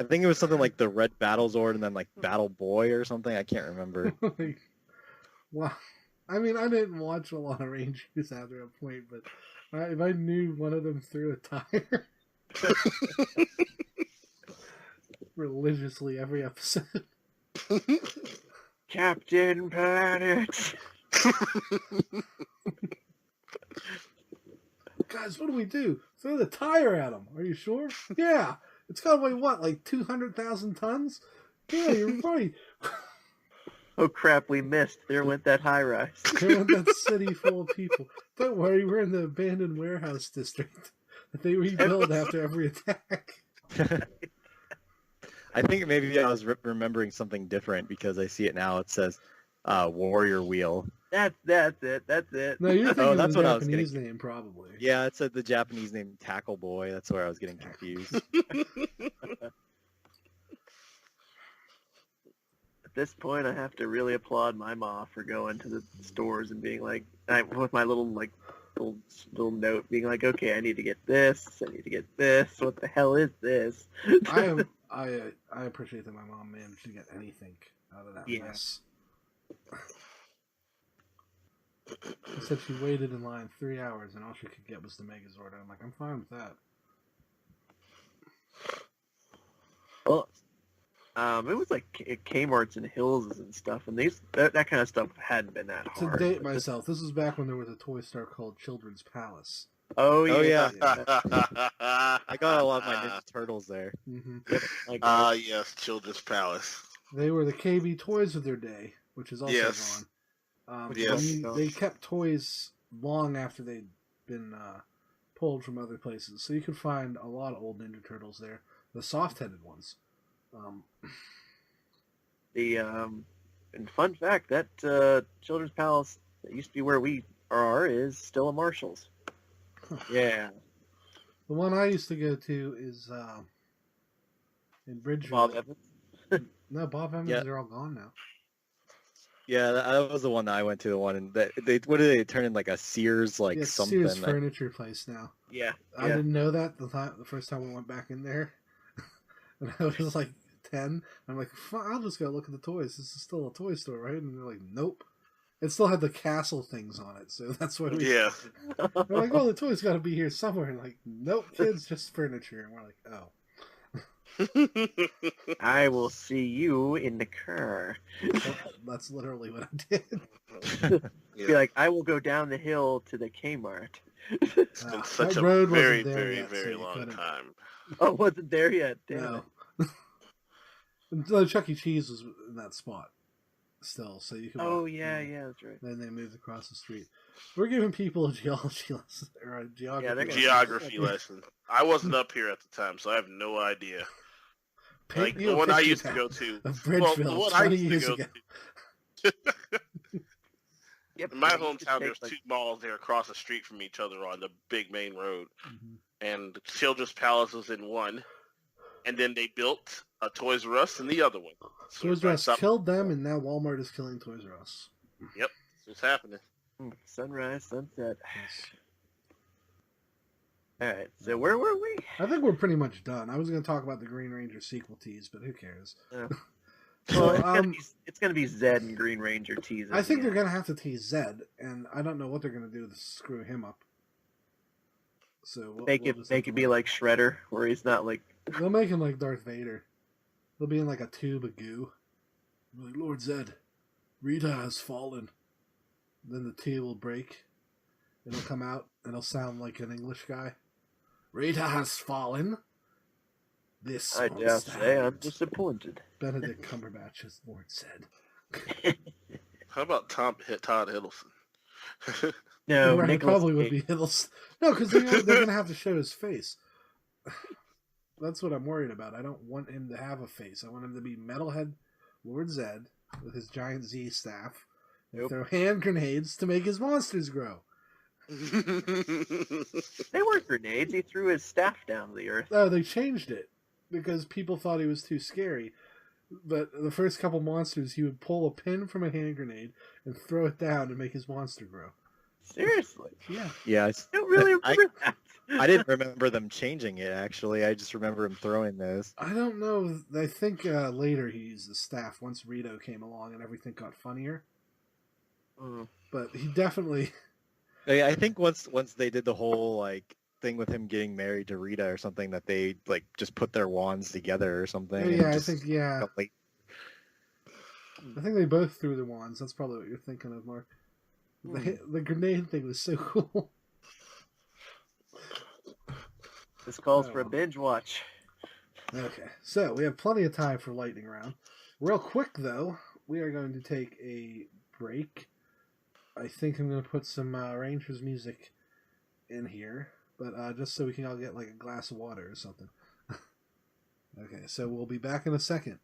I think it was something like the Red Battle Zord and then like Battle Boy or something. I can't remember. Wow. I mean, I didn't watch a lot of Rangers after a point, but if I knew one of them threw a tire religiously every episode. Captain Planet. Guys, what do we do? Throw the tire at him. Are you sure? Yeah. It's got to weigh, what, like 200,000 tons? Yeah, you're right. Oh crap, we missed. There went that high rise. There went that city full of people. Don't worry, we're in the abandoned warehouse district that they rebuild after every attack. I think maybe I was remembering something different because I see it now. It says Warrior Wheel. That's it. That's it. No, you're thinking that's of the what I was Japanese getting. name, probably. Yeah, it said the Japanese name Tackle Boy. That's where I was getting confused. At this point, I have to really applaud my ma for going to the stores and being like, with my little note, being like, okay, I need to get this. I need to get this. What the hell is this? I appreciate that my mom managed to get anything out of that mess. She said she waited in line 3 hours and all she could get was the Megazord. I'm like, I'm fine with that. Well, it was like Kmart's and Hills and stuff, and that kind of stuff hadn't been that hard. To date myself, this was back when there was a toy store called Children's Palace. Oh yeah. I got a lot of my Ninja Turtles there. Mm-hmm. Yes, Children's Palace. They were the KB toys of their day, which is also gone. They kept toys long after they'd been pulled from other places, so you could find a lot of old Ninja Turtles there, the soft-headed ones. And fun fact, that Children's Palace that used to be where we are is still a Marshall's. Huh. Yeah. The one I used to go to is in Bridgeville. Bob Evans? No, Bob Evans, Yeah. they're all gone now. Yeah, that was the one that I went to. The one, and what did they turn in, like a Sears, something? Sears furniture place now. Yeah. I didn't know that the first time we went back in there. And I was like 10. I'm like, I'll just go look at the toys. This is still a toy store, right? And they're like, nope. It still had the castle things on it, so that's what we... Yeah. We're like, oh, the toys got to be here somewhere. And like, nope, kids, just furniture. And we're like, oh. I will see you in the car. That's literally what I did. Be like, I will go down the hill to the Kmart. It's been such a road very, wasn't there very, yet, very so you long couldn't. time. Oh, wasn't there yet? Damn No. it. The Chuck E. Cheese was in that spot still, so you can. Oh, walk, yeah, that's right. Then they moved across the street. We're giving people a geology lesson or a geography lesson. I wasn't up here at the time, so I have no idea. Paint Like you the a one I picture used to map go to. of Bridgeville, the one I 20 used years to go ago. to. Yep, In my we used to hometown, take, there's two malls there across the street from each other on the big main road. Mhm. And the Children's Palace was in one. And then they built a Toys R Us in the other one. So Toys R Us killed them, and now Walmart is killing Toys R Us. Yep, that's what's happening. Sunrise, sunset. Yes. Alright, so where were we? I think we're pretty much done. I was going to talk about the Green Ranger sequel tease, but who cares? Yeah. So, Well, it's gonna be Zed and Green Ranger teasers. I think they're going to have to tease Zed, and I don't know what they're going to do to screw him up. So Make it be like Shredder, where he's not like... They'll make him like Darth Vader. They'll be in like a tube of goo. Like, Lord Zed, Rita has fallen. Then the tube will break. It'll come out, and it'll sound like an English guy. Rita has fallen. This I won't dare stand. say I'm disappointed. Benedict Cumberbatch is Lord Zed. How about Todd Hiddleston? No, Right, it Nicolas probably would be Cage. Hiddleston. No, because they're going to have to show his face. That's what I'm worried about. I don't want him to have a face. I want him to be Metalhead Lord Zed with his giant Z staff and Nope. throw hand grenades to make his monsters grow. They weren't grenades. He threw his staff down to the earth. Oh, they changed it because people thought he was too scary. But the first couple monsters, he would pull a pin from a hand grenade and throw it down to make his monster grow. Seriously. Yeah. Yeah, I don't really remember that. I didn't remember them changing it, actually. I just remember him throwing those. I don't know. I think later he used the staff once Rito came along and everything got funnier. But he definitely... I think once they did the whole thing with him getting married to Rita or something, that they just put their wands together or something. Oh, yeah, I think I think they both threw their wands. That's probably what you're thinking of, Mark. The grenade thing was so cool. This calls for a binge watch. Okay, so we have plenty of time for lightning round. Real quick, though, we are going to take a break. I think I'm going to put some Rangers music in here, but just so we can all get like a glass of water or something. Okay, so we'll be back in a second.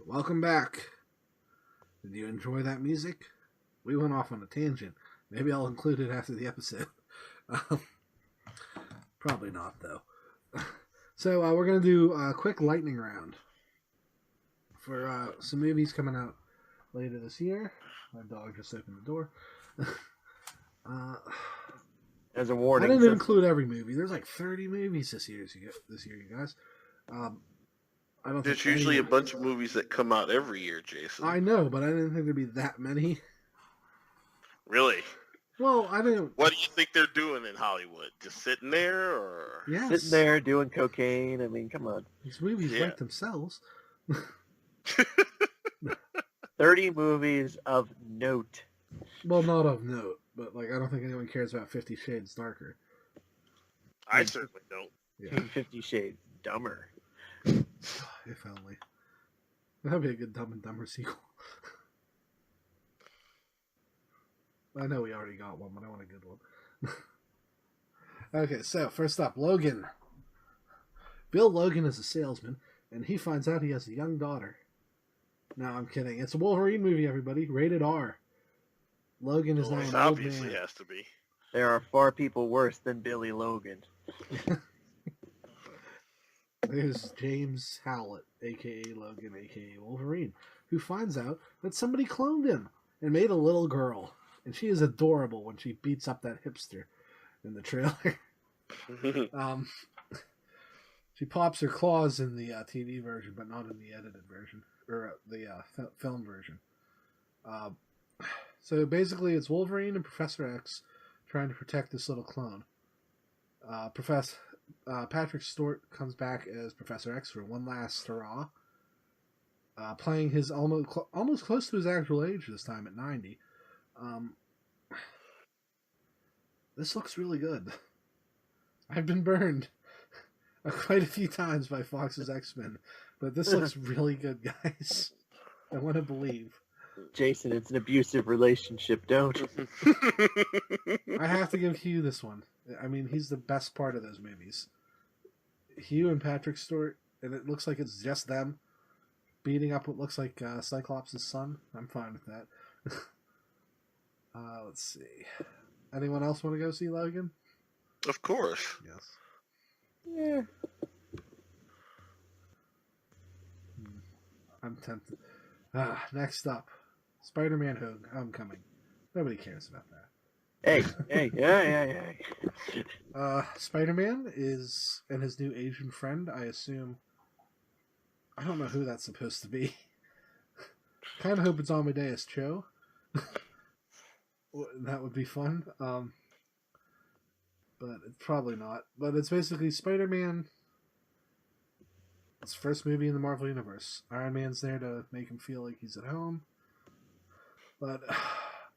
Welcome back. Did you enjoy that music? We went off on a tangent. Maybe I'll include it after the episode. Probably not, though. So we're going to do a quick lightning round for some movies coming out later this year. My dog just opened the door. As a warning. I didn't include every movie. There's like 30 movies this year, you guys. I don't There's think usually a bunch of movies that come out every year, Jason. I know, but I didn't think there'd be that many. Really? Well, I didn't. What do you think they're doing in Hollywood? Just sitting there, or? Yes. Sitting there doing cocaine. I mean, come on. These movies write themselves. 30 movies of note. Well, not of note, but like I don't think anyone cares about 50 Shades Darker. I certainly don't. Yeah. 50 Shades Dumber. If only. That'd be a good Dumb and Dumber sequel. I know we already got one, but I want a good one. Okay, so first up, Logan. Bill Logan is a salesman, and he finds out he has a young daughter. No, I'm kidding. It's a Wolverine movie, everybody. Rated R. Logan is now an old obviously man. has to be. There are far people worse than Billy Logan. There's James Howlett, a.k.a. Logan, a.k.a. Wolverine, who finds out that somebody cloned him and made a little girl. And she is adorable when she beats up that hipster in the trailer. She pops her claws in the TV version, but not in the edited version, or the film version. So basically, it's Wolverine and Professor X trying to protect this little clone. Patrick Stewart comes back as Professor X for one last hurrah, playing his almost close to his actual age this time at 90. This looks really good. I've been burned quite a few times by Fox's X-Men, but this looks really good, guys. I want to believe. Jason, it's an abusive relationship, don't. I have to give Hugh this one. I mean, he's the best part of those movies. Hugh and Patrick Stewart, and it looks like it's just them beating up what looks like Cyclops' son. I'm fine with that. Let's see. Anyone else want to go see Logan? Of course. Yes. Yeah. I'm tempted. Next up, Spider-Man Homecoming. Nobody cares about that. Yeah. Spider-Man is and his new Asian friend. I assume. I don't know who that's supposed to be. Kind of hope it's Amadeus Cho. That would be fun. But it's probably not. But it's basically Spider-Man. It's the first movie in the Marvel Universe. Iron Man's there to make him feel like he's at home.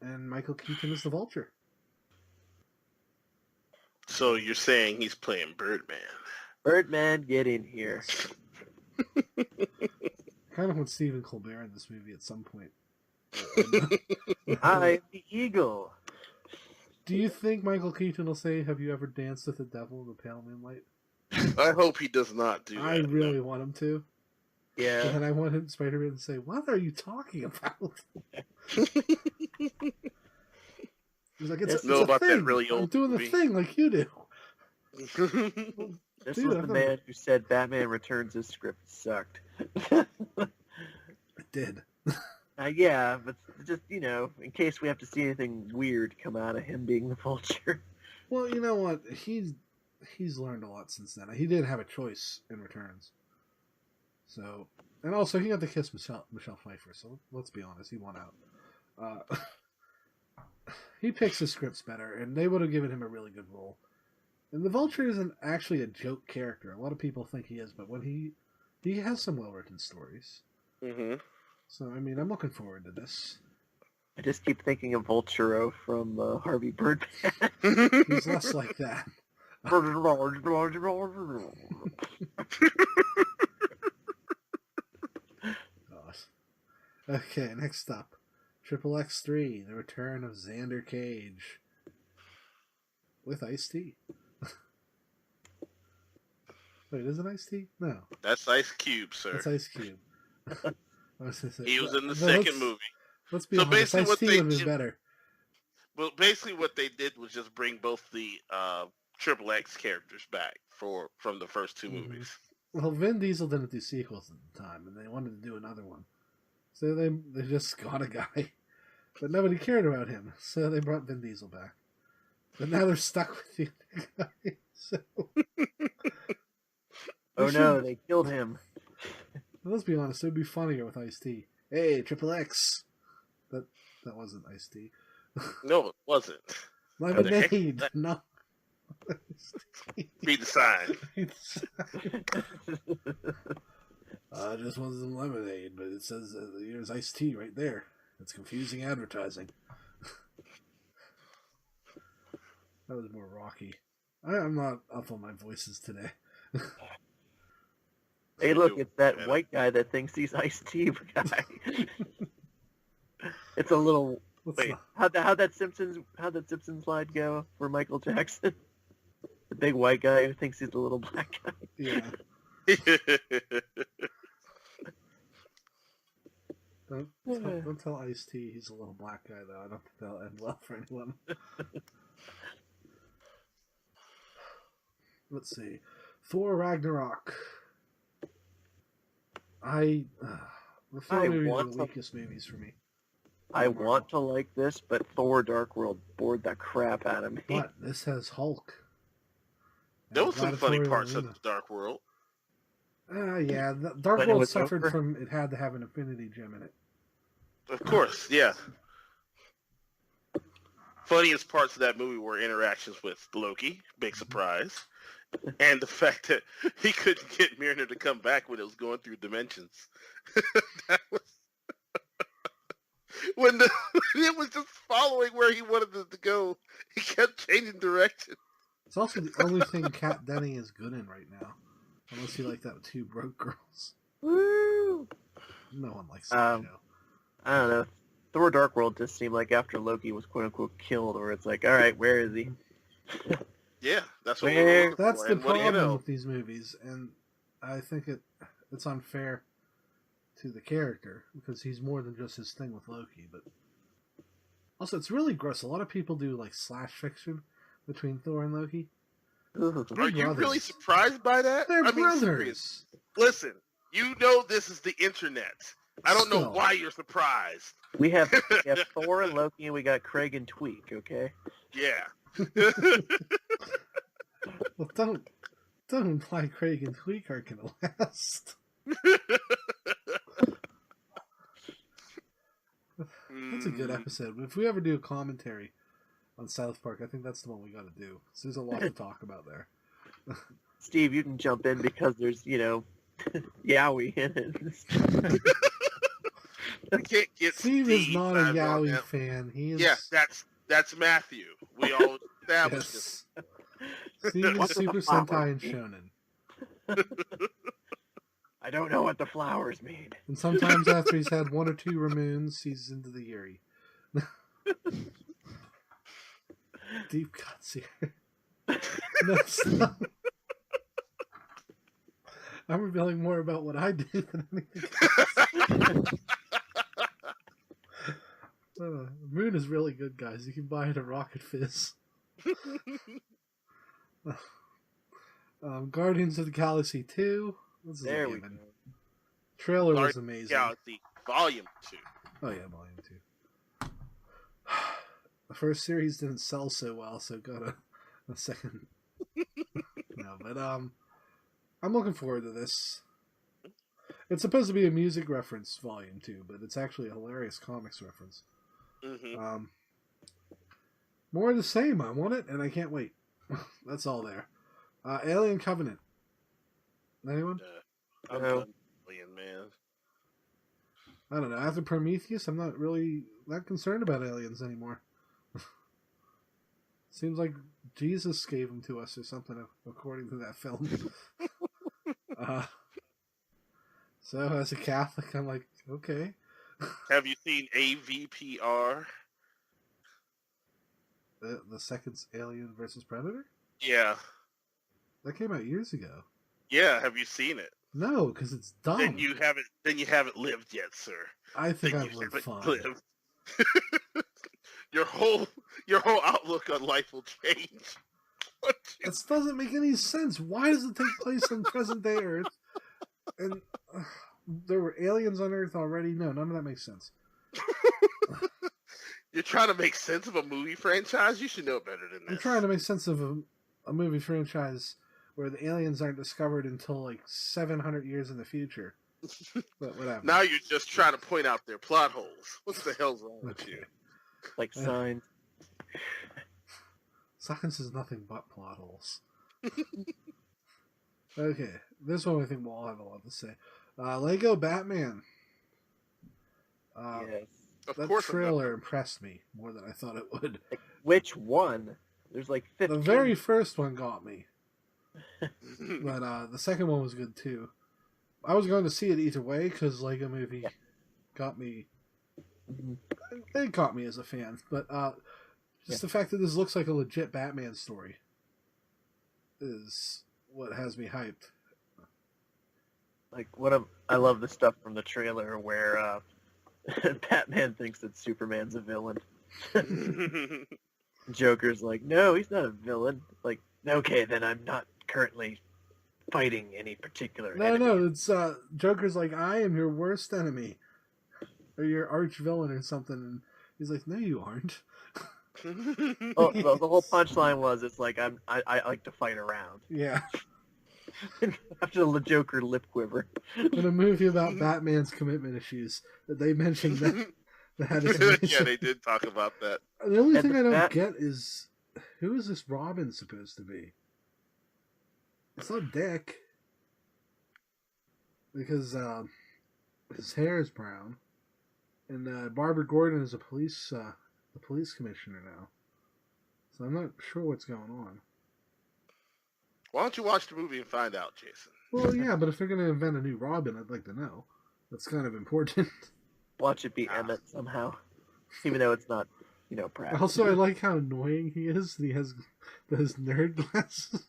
And Michael Keaton is the Vulture. So you're saying he's playing Birdman? Birdman, get in here. Kind of want Stephen Colbert in this movie at some point. I'm the eagle. Do you think Michael Keaton will say, "Have you ever danced with the devil in the pale moonlight"? I hope he does not do that. I really want him to. Yeah. And I want him, Spider-Man, to say, "What are you talking about?" He's like, "It's know a about thing. that really old I'm doing movie." the thing like you do." This Dude, was I've the never- man who said Batman Returns' script sucked. It did. Yeah, but just, in case we have to see anything weird come out of him being the Vulture. Well, you know what? He's learned a lot since then. He did have a choice in Returns. So, and also he got to kiss Michelle Pfeiffer. So let's be honest, he won out. He picks his scripts better, and they would have given him a really good role. And the Vulture isn't actually a joke character. A lot of people think he is, but when he has some well-written stories. Mm-hmm. So, I mean, I'm looking forward to this. I just keep thinking of Vulturo from Harvey Birdman. He's less like that. Gosh. Okay, next up. Triple X3, The Return of Xander Cage. With Ice-T. Wait, is it Ice-T? No. That's Ice Cube, sir. That's Ice Cube. He was in the second movie. Let's be So honest, basically what Ice-T they would have did- been better. Well, basically what they did was just bring both the Triple X characters back from the first two Mhm. movies. Well, Vin Diesel didn't do sequels at the time, and they wanted to do another one. So they just got a guy. But nobody cared about him, so they brought Vin Diesel back. But now they're stuck with the other guy, so... Oh no, they killed him. Let's be honest, it would be funnier with Ice-T. Hey, Triple X! That wasn't Ice-T. No, it wasn't. Lemonade! No. Read the sign. I just want some lemonade, but it says here's iced tea right there. It's confusing advertising. That was more rocky. I'm not up on my voices today. Hey, look, it's that white guy that thinks he's Ice-T guy. It's a little... Wait. How'd that Simpsons slide go for Michael Jackson? The big white guy who thinks he's the little black guy. Yeah. Don't tell Ice-T he's a little black guy, though. I don't think that'll end well for anyone. Let's see. Thor Ragnarok. The Thor movies are the weakest movies for me. I want to like this, but Thor Dark World bored the crap out of me. But this has Hulk. There was some funny Gladiatorial parts of Arena. the Dark World. Yeah, the Dark When it World was suffered over? from it had to have an Infinity Gem in it. Of course, yeah. Funniest parts of that movie were interactions with Loki, big surprise, and the fact that he couldn't get Mjolnir to come back when it was going through dimensions. That was when it was just following where he wanted it to go. He kept changing direction. It's also the only thing Kat Denning is good in right now. Unless you like that Two Broke Girls. Woo! No one likes that show. I don't know. Thor Dark World just seemed like after Loki was quote-unquote killed, where it's like, all right, where is he? Yeah, that's what Where- we're looking That's for. the And what do problem you know? with these movies, and I think it's unfair to the character because he's more than just his thing with Loki. But also, it's really gross. A lot of people do like slash fiction between Thor and Loki. Ooh. Are you brothers. really surprised by that? They're I mean, brothers. serious. Listen, you know this is the internet. I don't know Still. why you're surprised. We have Thor and Loki, and we got Craig and Tweak, okay? Yeah. Well, don't imply Craig and Tweak are gonna last. That's a good episode. If we ever do a commentary on South Park, I think that's the one we got to do. So there's a lot to talk about there. Steve, you can jump in because there's, Yowie in it. We can't get Steve is not a back on Yowie that. fan. He is. Yeah, that's Matthew. We all established Yes. Steve is Super Sentai and Shonen. I don't know what the flowers mean. And sometimes after he's had one or two Ramoons, he's into the Yuri. Deep cuts here. No, stop. I'm revealing more about what I do than anything else. Moon is really good, guys. You can buy it at Rocket Fizz. Guardians of the Galaxy 2. This is There a we given. go. Trailer was Guardians of the amazing. Galaxy Volume 2. Oh yeah, Volume 2. The first series didn't sell so well, so got a second. No, but I'm looking forward to this. It's supposed to be a music reference, Volume 2, but it's actually a hilarious comics reference. Mm-hmm. More of the same. I want it, and I can't wait. That's all there. Alien Covenant. Anyone? I'm No. done playing, man. I don't know. After Prometheus, I'm not really that concerned about aliens anymore. Seems like Jesus gave them to us or something, according to that film. So as a Catholic, I'm like, okay. Have you seen AVPR? The second Alien versus Predator? Yeah. That came out years ago. Yeah, have you seen it? No, because it's dumb. Then you haven't lived yet, sir. I think Then I've you lived haven't fine. lived. Your whole outlook on life will change. That doesn't make any sense. Why does it take place on present day Earth? And there were aliens on Earth already? No, none of that makes sense. You're trying to make sense of a movie franchise? You should know better than this. I'm trying to make sense of a movie franchise where the aliens aren't discovered until like 700 years in the future. But whatever. Now you're just trying to point out their plot holes. What the hell's wrong with you? Like signs. Science is nothing but plot holes. Okay, this one I think we'll all have a lot to say. Lego Batman. Yes. Of That course, trailer impressed me more than I thought it would. Which one? There's like 15. The very first one got me, but the second one was good too. I was going to see it either way because Lego Movie got me. It got me as a fan, but just the fact that this looks like a legit Batman story is what has me hyped. Like I love the stuff from the trailer where Batman thinks that Superman's a villain. Joker's like, no, he's not a villain. Like, okay, then I'm not currently fighting any particular enemy. No, it's Joker's like, I am your worst enemy, or your arch villain or something. And he's like, no, you aren't. Oh, the whole punchline was, it's like I like to fight around. Yeah. After the Joker lip quiver. In a movie about Batman's commitment issues, that they mentioned that is yeah, they did talk about that. The only And thing I don't that- get is, who is this Robin supposed to be? It's not Dick. Because his hair is brown. And Barbara Gordon is the police commissioner now. So I'm not sure what's going on. Why don't you watch the movie and find out, Jason? Well, yeah, but if they're going to invent a new Robin, I'd like to know. That's kind of important. Watch it be Emmett somehow. Even though it's not, practical. Also, I like how annoying he is. He has those nerd glasses.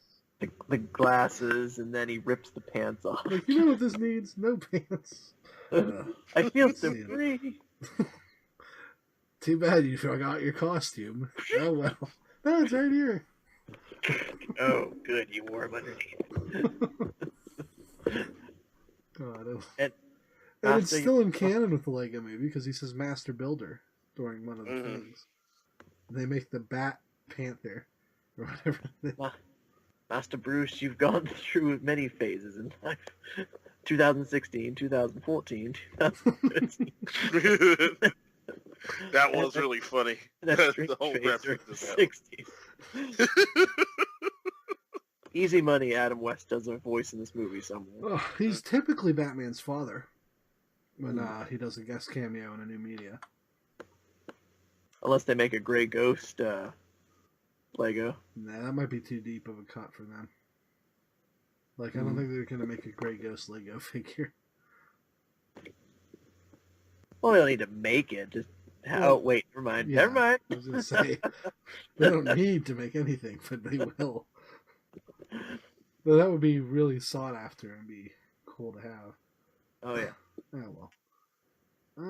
The glasses, and then he rips the pants off. Like, you know what this needs? No pants. I feel so See. free. Too bad you forgot your costume. Oh well. No, it's right here. Oh, good, you wore him underneath. God. And And it's Master- still in canon with the Lego Movie because he says Master Builder during one of the things. They make the bat Panther or whatever. Master Bruce, you've gone through many phases in life. 2016, 2014, 2015. That was really funny. That's The whole reference to that. 60s. Easy money. Adam West does a voice in this movie somewhere. Oh, he's typically Batman's father when he does a guest cameo in a new media. Unless they make a Grey Ghost Lego. Nah, that might be too deep of a cut for them. Like, I don't think they're going to make a Grey Ghost Lego figure. Well, they don't need to make it. Just wait, never mind. Yeah, Never mind. I was going to say, they don't need to make anything, but they will. But that would be really sought after and be cool to have. Oh, yeah. Oh, well. I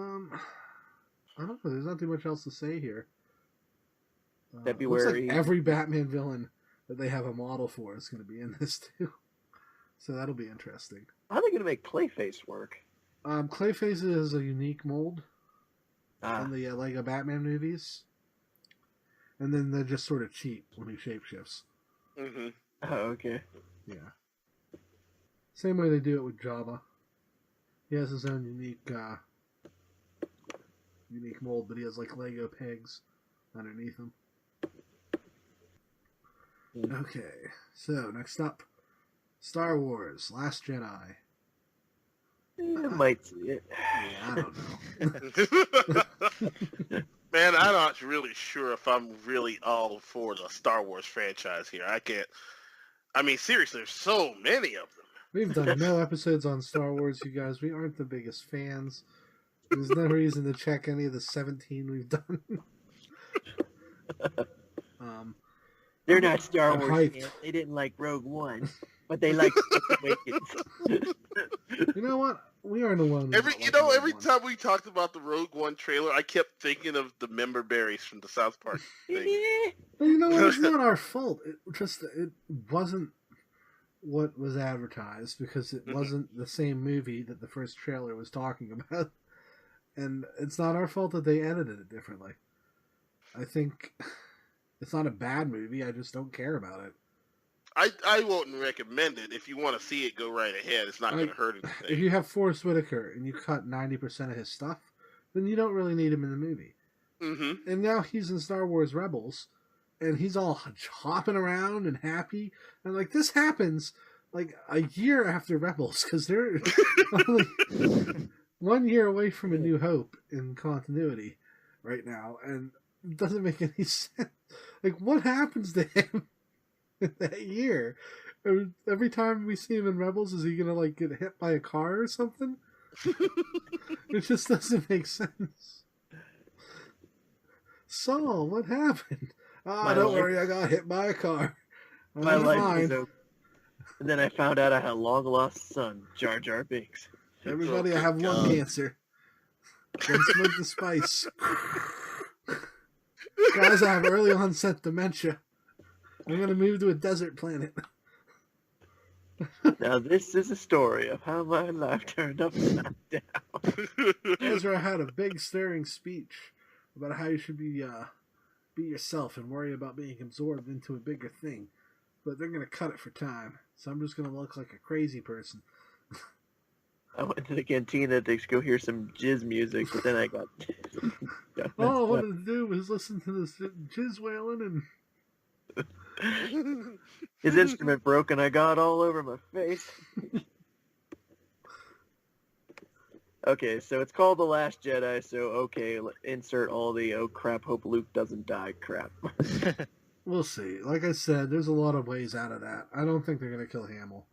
don't know. There's not too much else to say here. February. Looks like every Batman villain that they have a model for is going to be in this, too. So that'll be interesting. How are they going to make Clayface work? Clayface is a unique mold in the Lego Batman movies. And then they're just sort of cheap when he shapeshifts. Mm-hmm. Oh, okay. Yeah. Same way they do it with Java. He has his own unique mold, but he has like Lego pegs underneath him. Okay, so next up, Star Wars: Last Jedi. I might see it. Yeah, I don't know. Man, I'm not really sure if I'm really all for the Star Wars franchise here. I mean, seriously, there's so many of them. We've done no episodes on Star Wars, you guys. We aren't the biggest fans. There's no reason to check any of the 17 we've done. They're not Star Wars hyped. fans. They didn't like Rogue One, but they like Awakens. You know what? We aren't alone. Every time we talked about the Rogue One trailer, I kept thinking of the member berries from the South Park thing. You know what? It's not our fault. It wasn't what was advertised because it wasn't the same movie that the first trailer was talking about. And it's not our fault that they edited it differently. I think it's not a bad movie. I just don't care about it. I wouldn't recommend it. If you want to see it, go right ahead. It's not going to hurt anything. If you have Forrest Whitaker and you cut 90% of his stuff, then you don't really need him in the movie. Mm-hmm. And now he's in Star Wars Rebels, and he's all hopping around and happy. And like this happens like a year after Rebels because they're only 1 year away from A New Hope in continuity right now, and it doesn't make any sense. Like, what happens to him in that year? Every time we see him in Rebels, is he gonna like get hit by a car or something? It just doesn't make sense. Saul, what happened? Don't worry, I got hit by a car. My life was over. And then I found out I had a long-lost son, Jar Jar Binks. Everybody, I have lung cancer. Don't smoke the spice. Guys, I have early onset dementia. I'm going to move to a desert planet. Now this is a story of how my life turned upside down. Ezra had a big stirring speech about how you should be yourself and worry about being absorbed into a bigger thing. But they're going to cut it for time. So I'm just going to look like a crazy person. I went to the cantina to go hear some jizz music, but then I got all I wanted to do was listen to this jizz wailing and... His instrument broke and I got all over my face. Okay, so it's called The Last Jedi, so okay, insert all the oh crap, hope Luke doesn't die crap. We'll see. Like I said, there's a lot of ways out of that. I don't think they're going to kill Hamill.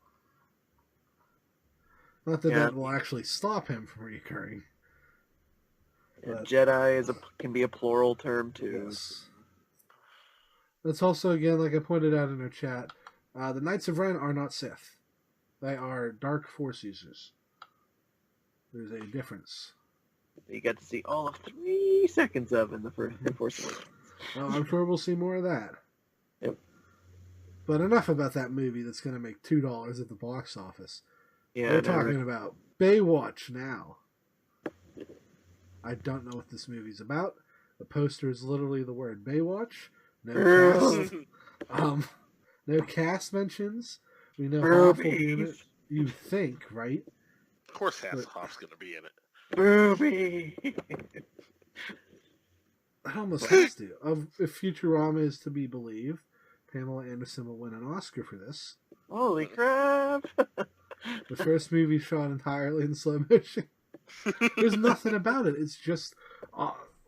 Not that that will actually stop him from recurring. Jedi can be a plural term too. Yes. That's also, again, like I pointed out in our chat, the Knights of Ren are not Sith. They are Dark Force users. There's a difference. You got to see all of 3 seconds of in the Force Awakens. Well, I'm sure we'll see more of that. Yep. But enough about that movie that's going to make $2 at the box office. Yeah, We're talking about Baywatch now. I don't know what this movie's about. The poster is literally the word Baywatch. No cast. No cast mentions. We know Hoff will be in it. You think, right? Of course, Hasselhoff's going to be in it. Booby. It almost has to. If Futurama is to be believed, Pamela Anderson will win an Oscar for this. Holy crap! The first movie shot entirely in slow motion. There's nothing about it. It's just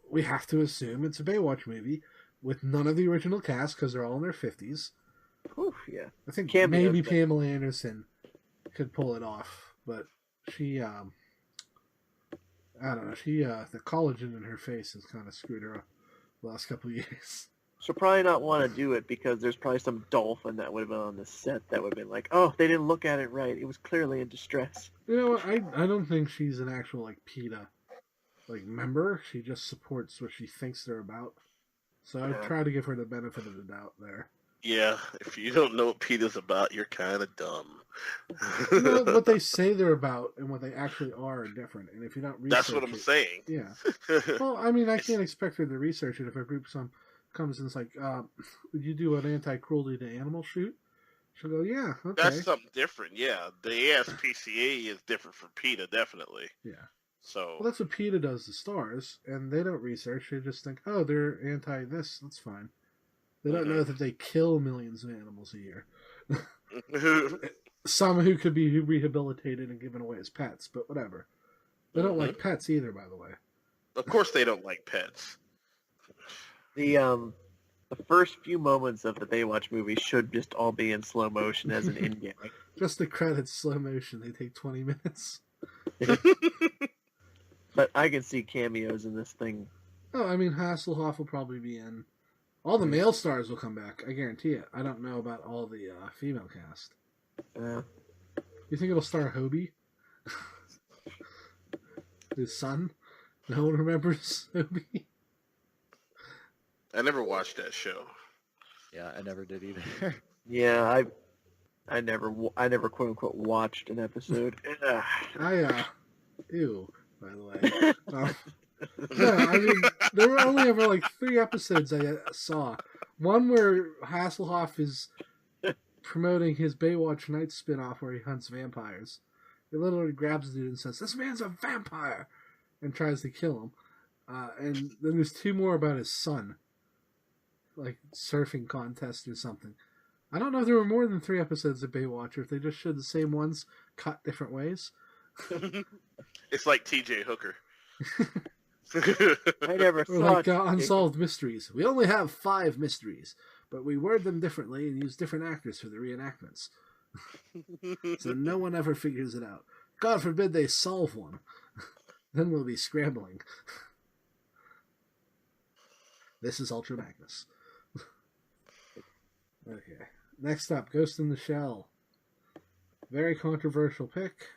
we have to assume it's a Baywatch movie with none of the original cast because they're all in their 50s. Oof, yeah. I think Cameos, maybe but... Pamela Anderson could pull it off, but she, I don't know, the collagen in her face has kind of screwed her up the last couple of years. She'll probably not want to do it because there's probably some dolphin that would have been on the set that would have been like, oh, they didn't look at it right. It was clearly in distress. You know what? I don't think she's an actual, like, PETA, like, member. She just supports what she thinks they're about. So I try to give her the benefit of the doubt there. Yeah, if you don't know what PETA's about, you're kind of dumb. You know, what they say they're about and what they actually are different. And if you don't research That's what I'm saying. Yeah. Well, I mean, I can't expect her to research it if a group comes and it's like, would you do an anti-cruelty to animal shoot? She'll go, yeah, okay. That's something different, yeah. The ASPCA is different from PETA, definitely. Yeah. So. Well, that's what PETA does to stars, and they don't research. They just think, oh, they're anti-this. That's fine. They don't know that they kill millions of animals a year. Some who could be rehabilitated and given away as pets, but whatever. They don't like pets either, by the way. Of course they don't like pets. The first few moments of the Baywatch movie should just all be in slow motion as an in-game. Just the credits slow motion. They take 20 minutes. But I can see cameos in this thing. Oh, I mean, Hasselhoff will probably be in. All the male stars will come back. I guarantee it. I don't know about all the female cast. You think it'll star Hobie? His son? No one remembers Hobie? I never watched that show. Yeah, I never did either. Yeah, I never quote unquote watched an episode. Ew, by the way. No, I mean, there were only ever like 3 episodes I saw. One where Hasselhoff is promoting his Baywatch Nights spin-off where he hunts vampires. He literally grabs the dude and says, "This man's a vampire!" and tries to kill him. And then there's 2 more about his son. Like surfing contest or something. I don't know if there were more than 3 episodes of Baywatch or if they just showed the same ones cut different ways. It's like TJ Hooker. I never or saw like Unsolved Mysteries. We only have 5 mysteries, but we word them differently and use different actors for the reenactments. So no one ever figures it out. God forbid they solve one. Then we'll be scrambling. This is Ultra Magnus. Okay. Next up, Ghost in the Shell. Very controversial pick.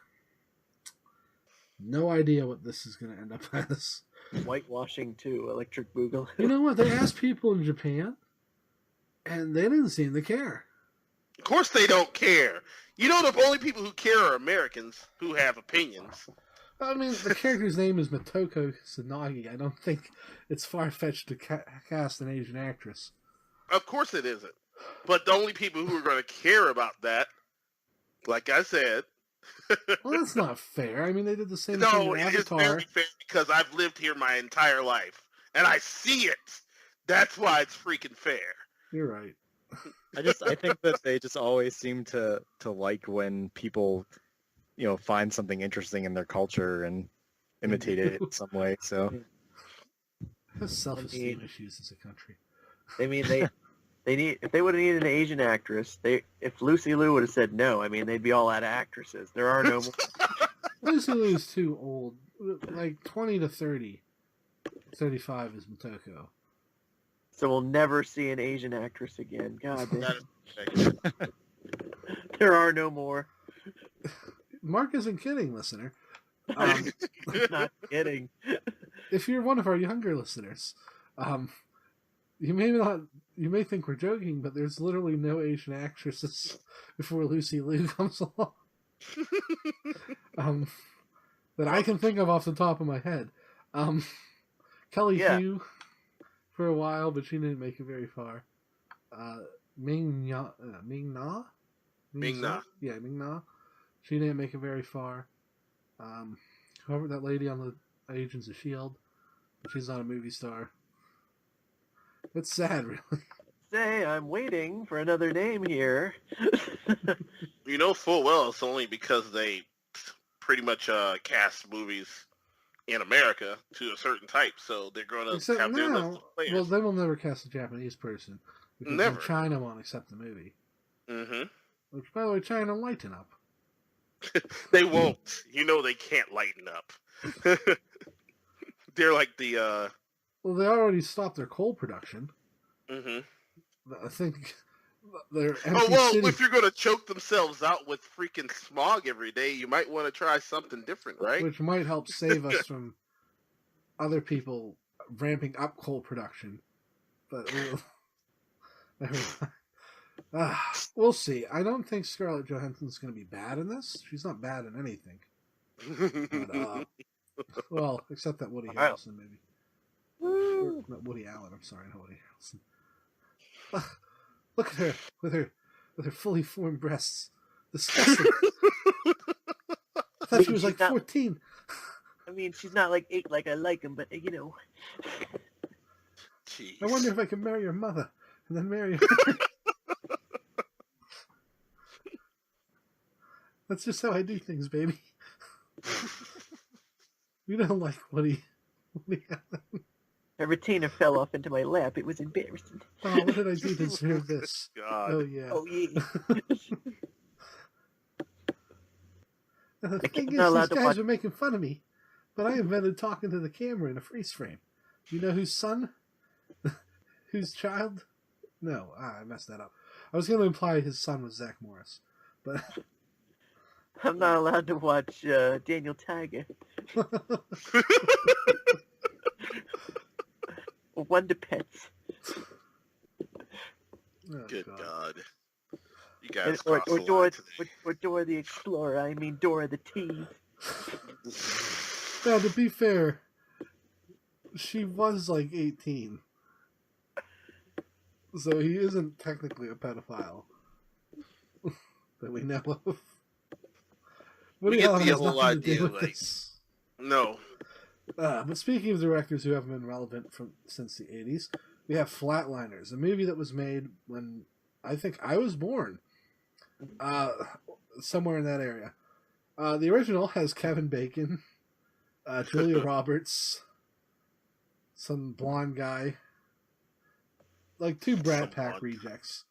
No idea what this is going to end up as. Whitewashing too, Electric Boogaloo. You know what? They asked people in Japan, and they didn't seem to care. Of course they don't care. You know the only people who care are Americans who have opinions. I mean, the character's name is Motoko Tsunagi. I don't think it's far-fetched to cast an Asian actress. Of course it isn't. But the only people who are going to care about that, like I said... Well, that's not fair. I mean, they did the same thing No, with it is Avatar. very fair because I've lived here my entire life. And I see it. That's why it's freaking fair. You're right. I think that they just always seem to like when people, find something interesting in their culture and imitate it in some way. So Has self-esteem issues as a country. I mean, they need, if they would have needed an Asian actress, if Lucy Liu would have said no, I mean, they'd be all out of actresses. There are no more. Lucy Liu's too old. Like 20 to 30. 35 is Motoko. So we'll never see an Asian actress again. God damn. That is There are no more. Mark isn't kidding, listener. I'm not kidding. If you're one of our younger listeners, you may think we're joking, but there's literally no Asian actresses before Lucy Liu comes along. That I can think of off the top of my head. Kelly Hu for a while, but she didn't make it very far. Ming Na, Ming Na. Yeah, Ming Na. She didn't make it very far. Whoever that lady on the Agents of Shield, she's not a movie star. It's sad, really. Say, I'm waiting for another name here. You know full well it's only because they pretty much cast movies in America to a certain type, so they're going to Except have their list now, of players. well, they will never cast a Japanese person because then Never. China won't accept the movie. Mm-hmm. Which, by the way, China, lighten up. They won't. You know they can't lighten up. They're like the. Well, they already stopped their coal production. Mm-hmm. I think they're empty Oh well, city. if you're going to choke themselves out with freaking smog every day, you might want to try something different, right? Which might help save us from other people ramping up coal production. But we'll see. I don't think Scarlett Johansson's going to be bad in this. She's not bad in anything. But, well, except that Woody Harrelson movie. Not Woody Allen. I'm sorry, not Woody Harrelson. Look at her with her fully formed breasts. Disgusting. I thought she was like 14. I mean, she's not like 8 like I like him, but Jeez. I wonder if I can marry your mother and then marry her. That's just how I do things, baby. You don't like Woody Allen. her retainer fell off into my lap. It was embarrassing. Oh, what did I do to deserve this? God. Oh, yeah. Oh, yeah. The thing I'm not is, allowed these to guys watch- are making fun of me, but I invented talking to the camera in a freeze frame. You know whose son? Whose child? No, I messed that up. I was going to imply his son was Zach Morris, but I'm not allowed to watch Daniel Tiger. Or Wonder Pets. Oh, Good God. God. You guys Or crossed the line Dora, today. or Dora the Explorer. I mean Dora the Tea. Now, to be fair, she was like 18. So he isn't technically a pedophile. That we know of. Woody get Allen the has whole nothing to do idea, with like- this. No. But speaking of directors who haven't been relevant since the 80s, we have Flatliners, a movie that was made when I think I was born. Somewhere in that area. The original has Kevin Bacon, Julia Roberts, some blonde guy, like two Brat Some Pack blonde rejects.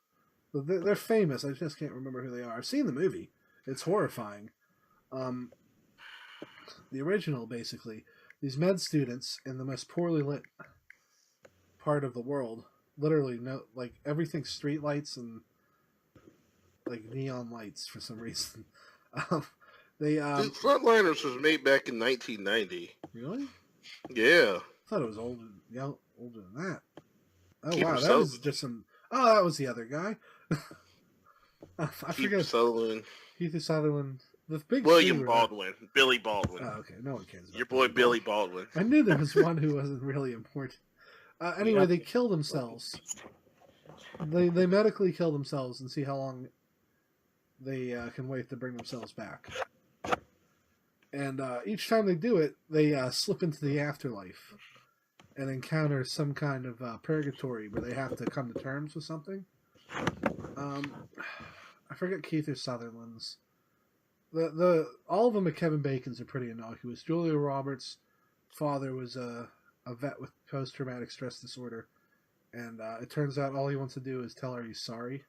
They're famous. I just can't remember who they are. I've seen the movie. It's horrifying. The original, basically, these med students in the most poorly lit part of the world, literally like everything's street lights and like neon lights for some reason. They Dude, Flatliners was made back in 1990. really? Yeah. I thought it was older than that. Oh Kiefer wow, that Sutherland. was just some. Oh, that was the other guy. I Keith forget. Sutherland. Keith Sutherland. The big William two were- Baldwin. Billy Baldwin. Oh, okay. No one cares about Your boy that. Billy Baldwin. I knew there was one who wasn't really important. Anyway, Yep. they kill themselves. They medically kill themselves and see how long they can wait to bring themselves back. And each time they do it, they slip into the afterlife and encounter some kind of purgatory where they have to come to terms with something. I forget Keith or Sutherland's. All of them at Kevin Bacon's are pretty innocuous. Julia Roberts' father was a vet with post-traumatic stress disorder, and it turns out all he wants to do is tell her he's sorry.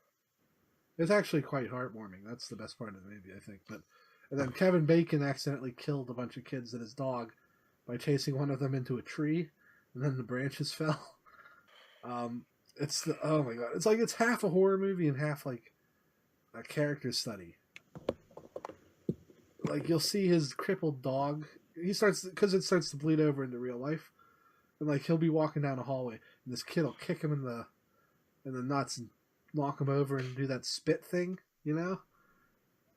It's actually quite heartwarming. That's the best part of the movie, I think. And then Kevin Bacon accidentally killed a bunch of kids and his dog by chasing one of them into a tree, and then the branches fell. Oh my god! It's like it's half a horror movie and half like a character study. Like you'll see his crippled dog. He starts because it starts to bleed over into real life, and like he'll be walking down a hallway, and this kid will kick him in the nuts and knock him over and do that spit thing, you know,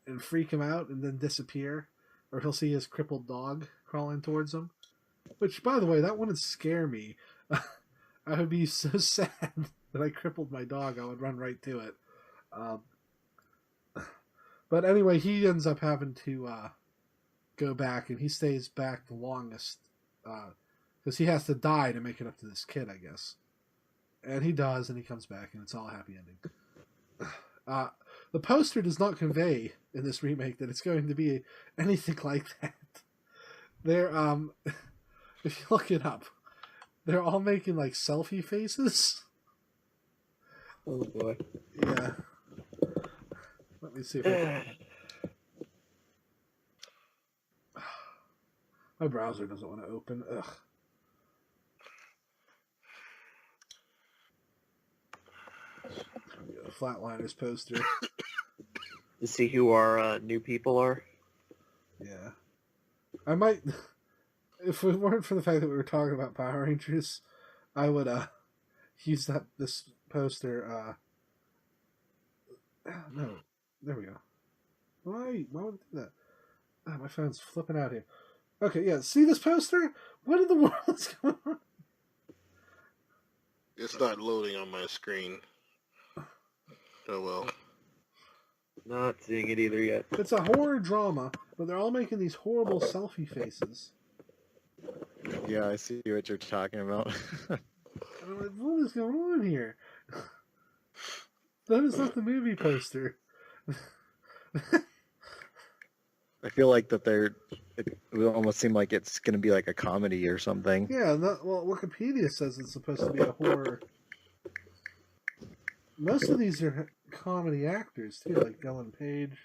and freak him out, and then disappear. Or he'll see his crippled dog crawling towards him. Which, by the way, that wouldn't scare me. I would be so sad and I crippled my dog, I would run right to it. But anyway, he ends up having to go back, and he stays back the longest because he has to die to make it up to this kid, I guess. And he does, and he comes back, and it's all a happy ending. The poster does not convey in this remake that it's going to be anything like that. They're if you look it up, they're all making like selfie faces. Oh boy. Yeah. Let me see if I can... My browser doesn't want to open. Ugh. Flatliners poster. To see who our new people are. Yeah. I might... If it weren't for the fact that we were talking about Power Rangers, I would use this poster. No. There we go. Why would it do that? Oh, my phone's flipping out here. Okay, yeah. See this poster? What in the world is going on? It's not loading on my screen. Oh well. Not seeing it either yet. It's a horror drama, but they're all making these horrible selfie faces. Yeah, I see what you're talking about. And I'm like, what is going on here? That is not the movie poster. I feel like that it will almost seem like it's going to be like a comedy or something. Yeah, well, Wikipedia says it's supposed to be a horror. Most of these are comedy actors, too, like Dylan Page,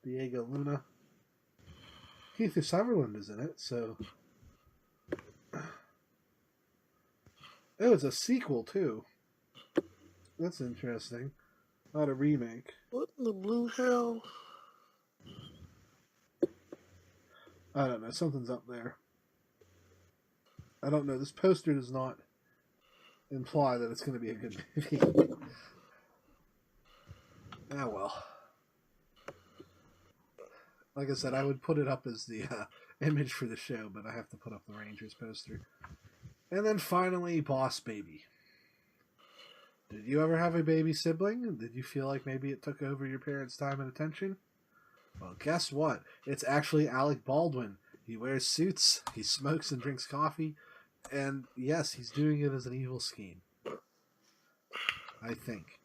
Diego Luna. Keith Sutherland is in it, so... Oh, it's a sequel, too. That's interesting. Not a remake. What in the blue hell? I don't know. Something's up there. I don't know. This poster does not imply that it's going to be a good movie. Ah, well. Like I said, I would put it up as the image for the show, but I have to put up the Rangers poster. And then finally, Boss Baby. Did you ever have a baby sibling? Did you feel like maybe it took over your parents' time and attention? Well, guess what? It's actually Alec Baldwin. He wears suits, he smokes and drinks coffee, and yes, he's doing it as an evil scheme. I think.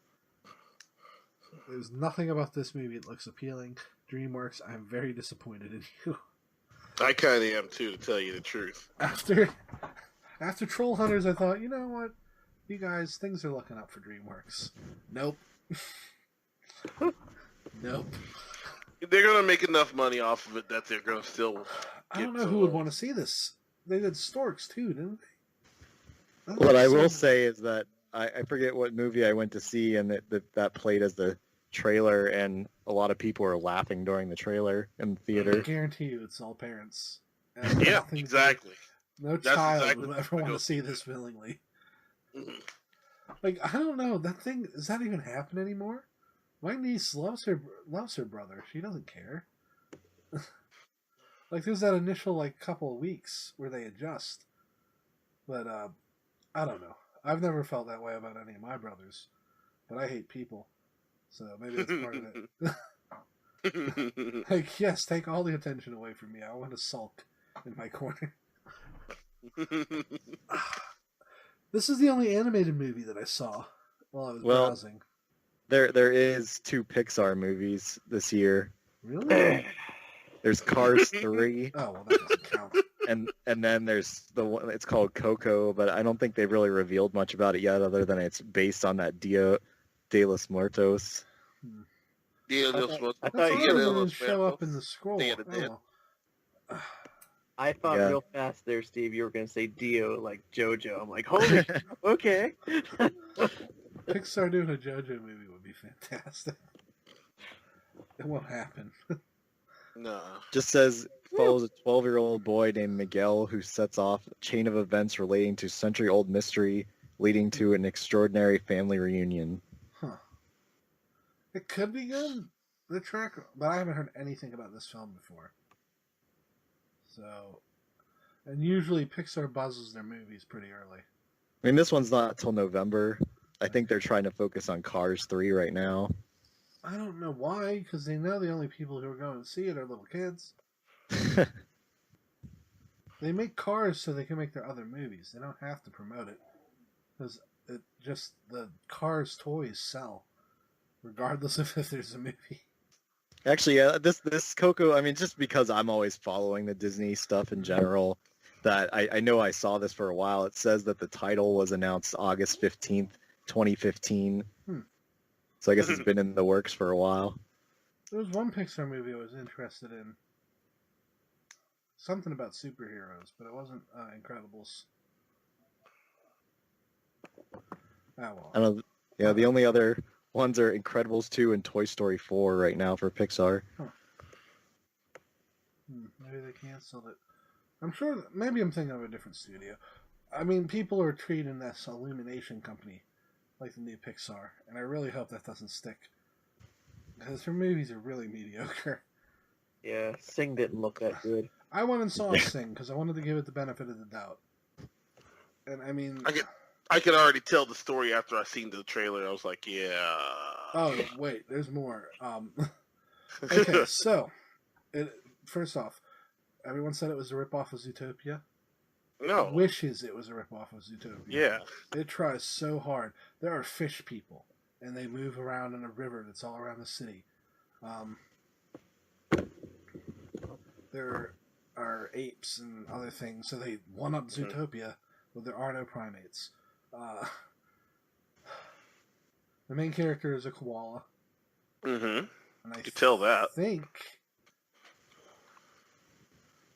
There's nothing about this movie that looks appealing. DreamWorks, I'm very disappointed in you. I kind of am too, to tell you the truth. After Troll Hunters, I thought, you know what? You guys, things are looking up for DreamWorks. Nope. Nope. They're going to make enough money off of it that they're going to still... I don't know who would want to see this. They did Storks, too, didn't they? What I will say is that I forget what movie I went to see, and that played as the trailer, and a lot of people were laughing during the trailer in the theater. I guarantee you it's all parents. And Yeah, exactly. No That's child exactly would what ever I want go to see this willingly. Mhm. Like, I don't know. That thing, does that even happen anymore? My niece loves her brother. She doesn't care. Like, there's that initial, like, couple of weeks where they adjust. But, I don't know. I've never felt that way about any of my brothers. But I hate people. So maybe that's part of it. Like, yes, take all the attention away from me. I want to sulk in my corner. This is the only animated movie that I saw while I was browsing. There is 2 Pixar movies this year. Really? There's Cars 3. Oh, well, that doesn't count. And then there's the one, it's called Coco, but I don't think they've really revealed much about it yet, other than it's based on that Dia de los Muertos. Dia de los I Muertos. thought That's you all de it los didn't show up in the Muertos. scroll. Day of the Dead. Oh. I thought Yeah. real fast there, Steve, you were going to say Dio, like JoJo. I'm like, holy shit, okay. Pixar doing a JoJo movie would be fantastic. It won't happen. Nah. Just says follows a 12-year-old boy named Miguel who sets off a chain of events relating to century-old mystery leading to an extraordinary family reunion. Huh. It could be good. The track, but I haven't heard anything about this film before. So, and usually Pixar buzzes their movies pretty early. I mean, this one's not till November, I think they're trying to focus on Cars 3 right now. I don't know why, because they know the only people who are going to see it are little kids. They make Cars so they can make their other movies. They don't have to promote it. Because the Cars toys sell, regardless of if there's a movie. Actually, yeah, this Coco, I mean, just because I'm always following the Disney stuff in general, that I know I saw this for a while. It says that the title was announced August 15th, 2015. So I guess it's been in the works for a while. There was one Pixar movie I was interested in. Something about superheroes, but it wasn't Incredibles. Oh, well. I don't know. Yeah, the only other ones are Incredibles 2 and Toy Story 4 right now for Pixar. Huh. Maybe they canceled it. I'm sure maybe I'm thinking of a different studio. I mean, people are treating this Illumination company like the new Pixar, and I really hope that doesn't stick. Because their movies are really mediocre. Yeah, Sing didn't look that good. I went and saw Sing because I wanted to give it the benefit of the doubt. And I mean... I could already tell the story after I seen the trailer. I was like, yeah. Oh, wait, there's more. Okay, so, first off, everyone said it was a ripoff of Zootopia. No. It wishes it was a ripoff of Zootopia. Yeah. It tries so hard. There are fish people, and they move around in a river that's all around the city. There are apes and other things, so they one-up Zootopia, but there are no primates. The main character is a koala. Mm-hmm. And I could tell that. think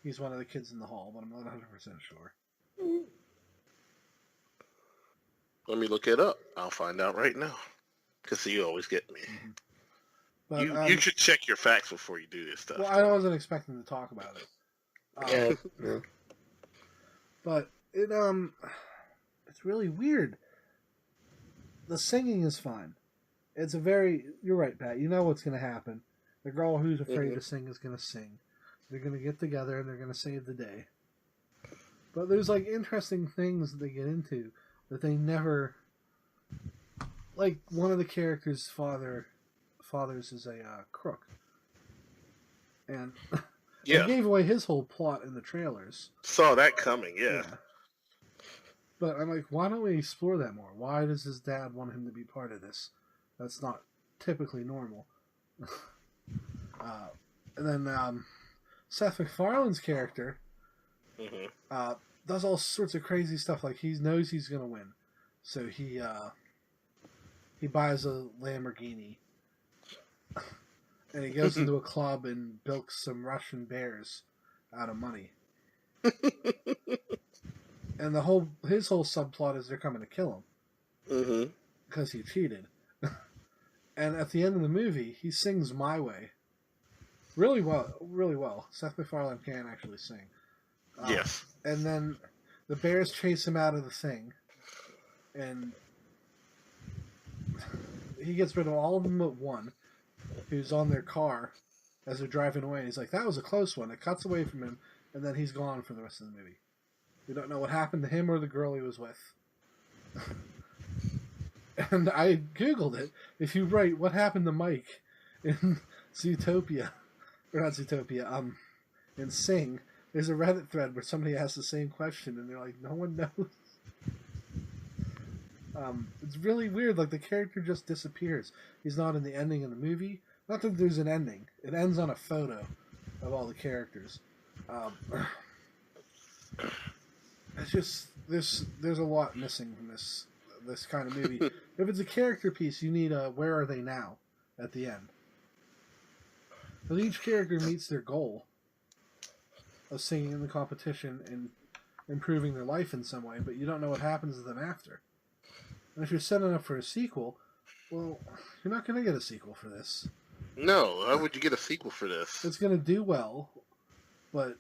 he's one of the kids in the hall, but I'm not 100% sure. Let me look it up. I'll find out right now. Because you always get me. Mm-hmm. But, you should check your facts before you do this stuff. Well, I wasn't expecting to talk about it. Yeah. But it's really weird. The singing is fine. It's you're right, Pat. You know what's going to happen. The girl who's afraid to sing is going to sing. They're going to get together and they're going to save the day. But there's like interesting things that they get into that they never. Like one of the characters' fathers is a crook, and they gave away his whole plot in the trailers. Saw that coming, yeah. But I'm like, why don't we explore that more? Why does his dad want him to be part of this? That's not typically normal. And then Seth MacFarlane's character does all sorts of crazy stuff. Like he knows he's gonna win, so he buys a Lamborghini, and he goes into a club and bilks some Russian bears out of money. And his whole subplot is they're coming to kill him because he cheated. And at the end of the movie, he sings "My Way" really well. Really well. Seth MacFarlane can actually sing. Yes. And then the bears chase him out of the thing, and he gets rid of all of them but one, who's on their car as they're driving away. He's like, "That was a close one." It cuts away from him, and then he's gone for the rest of the movie. We don't know what happened to him or the girl he was with. And I Googled it. If you write, "What happened to Mike" in Zootopia, or not Zootopia, in Sing, there's a Reddit thread where somebody asks the same question, and they're like, no one knows. It's really weird. Like, the character just disappears. He's not in the ending of the movie. Not that there's an ending. It ends on a photo of all the characters. It's just there's a lot missing from this kind of movie. If it's a character piece, you need a "Where are they now?" at the end. Because each character meets their goal of singing in the competition and improving their life in some way, but you don't know what happens to them after. And if you're setting up for a sequel, well, you're not going to get a sequel for this. No, why would you get a sequel for this? It's going to do well, but...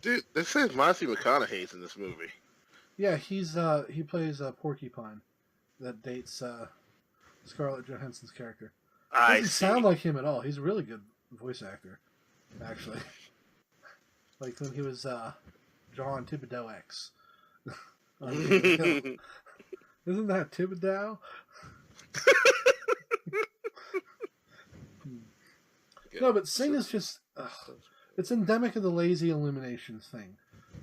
Dude, this says Matthew McConaughey's in this movie. Yeah, he plays Porcupine that dates Scarlett Johansson's character. Doesn't sound like him at all. He's a really good voice actor, actually. Like when he was John Thibodeau X. He Isn't that Thibodeau? No, but Sing is just... it's endemic of the lazy Illuminations thing,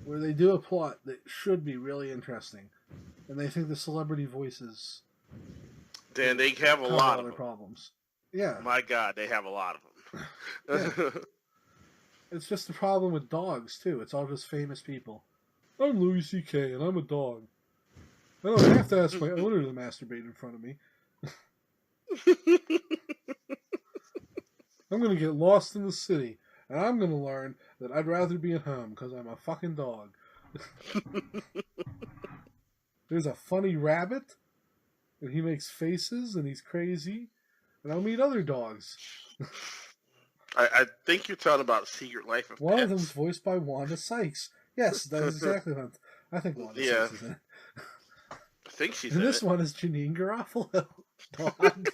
where they do a plot that should be really interesting, and they think the celebrity voices... Dan, they have a lot of them. Problems. Yeah. My God, they have a lot of them. Yeah. It's just the problem with dogs, too. It's all just famous people. I'm Louis C.K. and I'm a dog. I don't have to ask my owner to masturbate in front of me. I'm going to get lost in the city, and I'm going to learn that I'd rather be at home because I'm a fucking dog. There's a funny rabbit, and he makes faces, and he's crazy, and I'll meet other dogs. I think you're talking about Secret Life of One Pets. of them is voiced by Wanda Sykes. Yes, that's exactly what I think Wanda Sykes is in it. I think she's And in this it. one is Janine Garofalo, dog.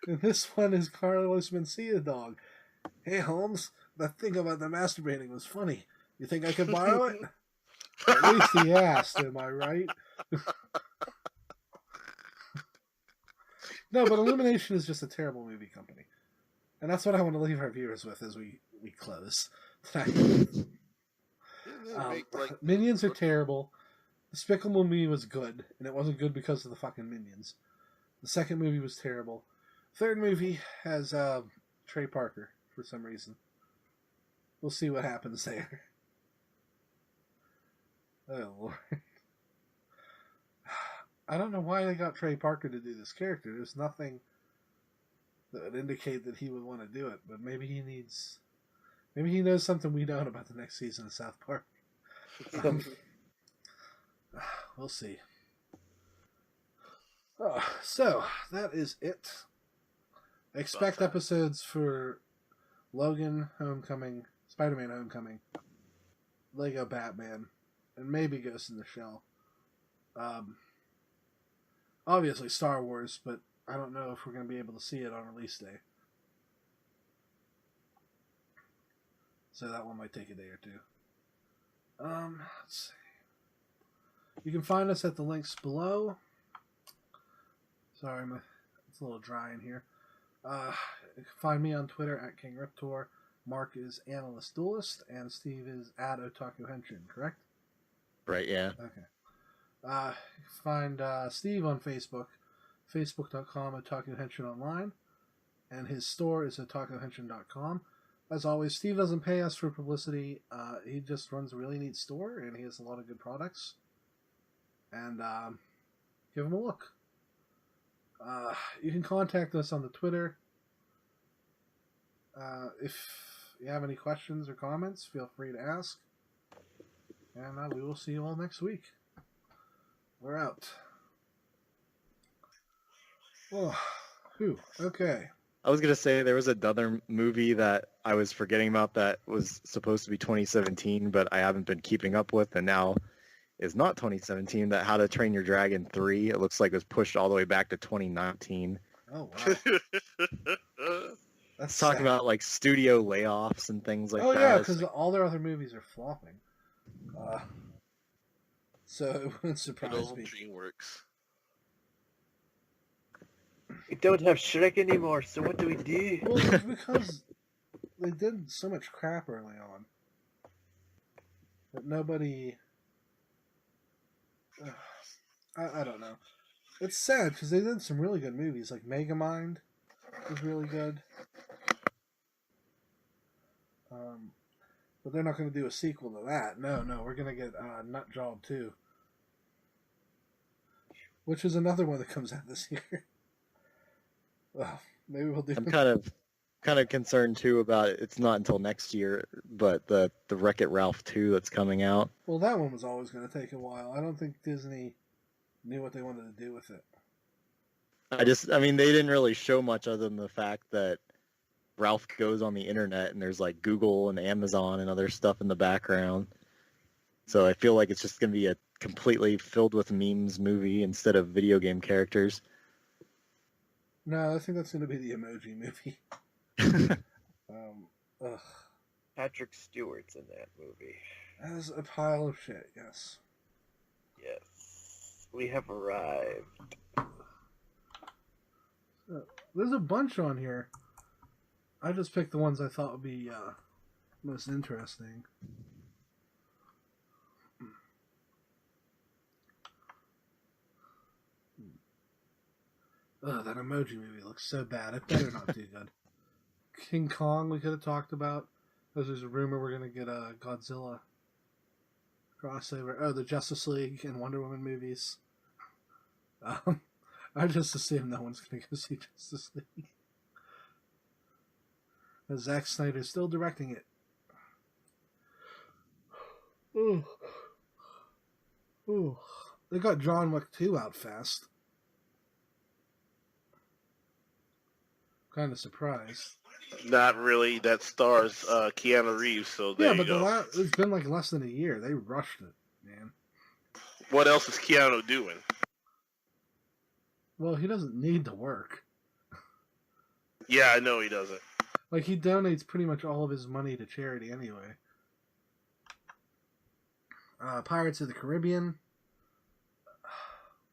And this one is Carlos Mencia, dog. Hey, Holmes, that thing about the masturbating was funny. You think I could borrow it? At least he asked, am I right? No, but Illumination is just a terrible movie company. And that's what I want to leave our viewers with as we close tonight. Minions are terrible. Despicable Me was good, and it wasn't good because of the fucking Minions. The second movie was terrible. Third movie has Trey Parker for some reason. We'll see what happens there. Oh, Lord. I don't know why they got Trey Parker to do this character. There's nothing that would indicate that he would want to do it, but maybe he knows something we don't about the next season of South Park. We'll see. So, that is it. Expect episodes for Logan Homecoming, Spider-Man Homecoming, Lego Batman, and maybe Ghost in the Shell. Obviously Star Wars, but I don't know if we're going to be able to see it on release day. So that one might take a day or two. Let's see. You can find us at the links below. Sorry, it's a little dry in here. You can find me on Twitter at King Riptor. Mark is Analyst Duelist, and Steve is at Otaku Henshin, correct? Right, yeah. Okay. You can find Steve on Facebook, facebook.com Otaku Henshin Online, and his store is otakuhenshin.com. As always, Steve doesn't pay us for publicity. He just runs a really neat store, and he has a lot of good products. And give him a look. You can contact us on the Twitter. If you have any questions or comments, feel free to ask. And we will see you all next week. We're out. Oh, whew, okay. I was going to say there was another movie that I was forgetting about that was supposed to be 2017, but I haven't been keeping up with, and now is not 2017, that How to Train Your Dragon 3. It looks like it was pushed all the way back to 2019. Oh, wow. That's talking about like studio layoffs and things like that. Oh, yeah, because all their other movies are flopping. So it wouldn't surprise me. DreamWorks. We don't have Shrek anymore, so what do we do? Well, it's because they did so much crap early on that nobody... I don't know. It's sad because they did some really good movies, like Megamind was really good. But they're not going to do a sequel to that. No, we're going to get Nut Job 2. Which is another one that comes out this year. Well, maybe we'll do... I'm kind of concerned too about it. It's not until next year, but the Wreck-It Ralph 2 that's coming out. Well, that one was always going to take a while. I don't think Disney knew what they wanted to do with it. I mean, they didn't really show much other than the fact that Ralph goes on the internet and there's like Google and Amazon and other stuff in the background. So I feel like it's just going to be a completely filled with memes movie instead of video game characters. No, I think that's going to be the Emoji Movie. Ugh. Patrick Stewart's in that movie. That is a pile of shit, yes. Yes. We have arrived. There's a bunch on here. I just picked the ones I thought would be most interesting. Ugh, that emoji movie looks so bad. It better not do good. King Kong we could have talked about. There's a rumor we're going to get a Godzilla crossover. Oh, the Justice League and Wonder Woman movies. I just assume no one's going to go see Justice League. Zack Snyder's still directing it. Ooh. Ooh. They got John Wick 2 out fast. Kind of surprised. Not really. That stars Keanu Reeves, so there Yeah, you but go. it's been like less than a year. They rushed it, man. What else is Keanu doing? Well, he doesn't need to work. Yeah, I know he doesn't. Like, he donates pretty much all of his money to charity anyway. Pirates of the Caribbean.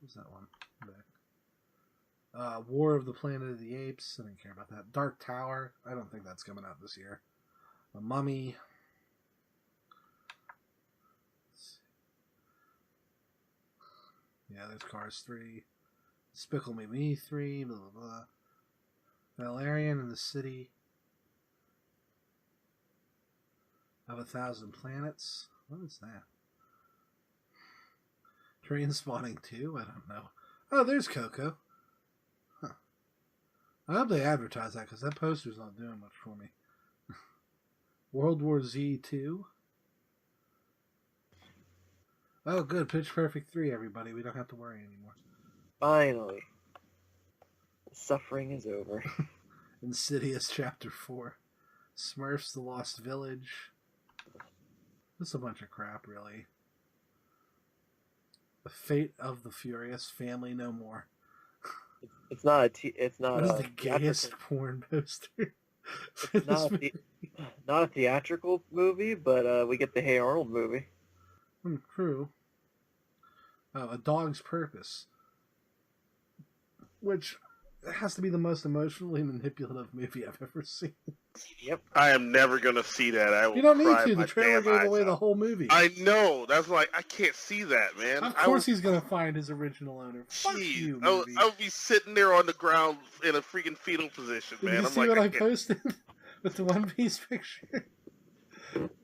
What's that one? War of the Planet of the Apes. I didn't care about that. Dark Tower. I don't think that's coming out this year. The Mummy. Yeah, there's Cars 3. Despicable Me 3. Blah, blah, blah. Valerian in the City of 1,000 Planets. What is that? Train Spotting 2? I don't know. Oh, there's Coco. Huh. I hope they advertise that because that poster's not doing much for me. World War Z 2. Oh, good. Pitch Perfect 3, everybody. We don't have to worry anymore. Finally. The suffering is over. Insidious Chapter 4. Smurfs The Lost Village. That's a bunch of crap, really. The Fate of the Furious. Family No More. It's not it's not What is a the gayest porn poster? It's not a theatrical movie, but we get the Hey Arnold movie. True. Oh, A Dog's Purpose. Which has to be the most emotionally manipulative movie I've ever seen. Yep. I am never gonna see that. I will You don't need cry to. my The trailer damn gave eyes away out. the whole movie. I know. That's like I can't see that, man. Of course he's going to find his original owner. Fuck Jeez, you, I movie. would be sitting there on the ground in a freaking fetal position, Did man. you I'm see like, what I can't- posted with the One Piece picture?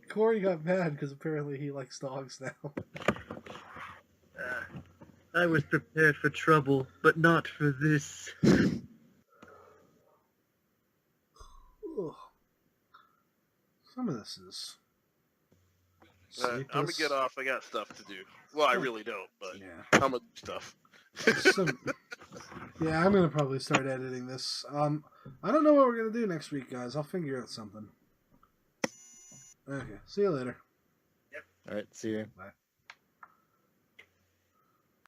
Corey got mad because apparently he likes dogs now. I was prepared for trouble, but not for this. Ugh. Some of this is I'm gonna get off. I got stuff to do. Well, I really don't, but Yeah. I'm gonna do stuff. Yeah, I'm gonna probably start editing this. I don't know what we're gonna do next week, guys. I'll figure out something. Okay, see you later. All right, see you. Bye.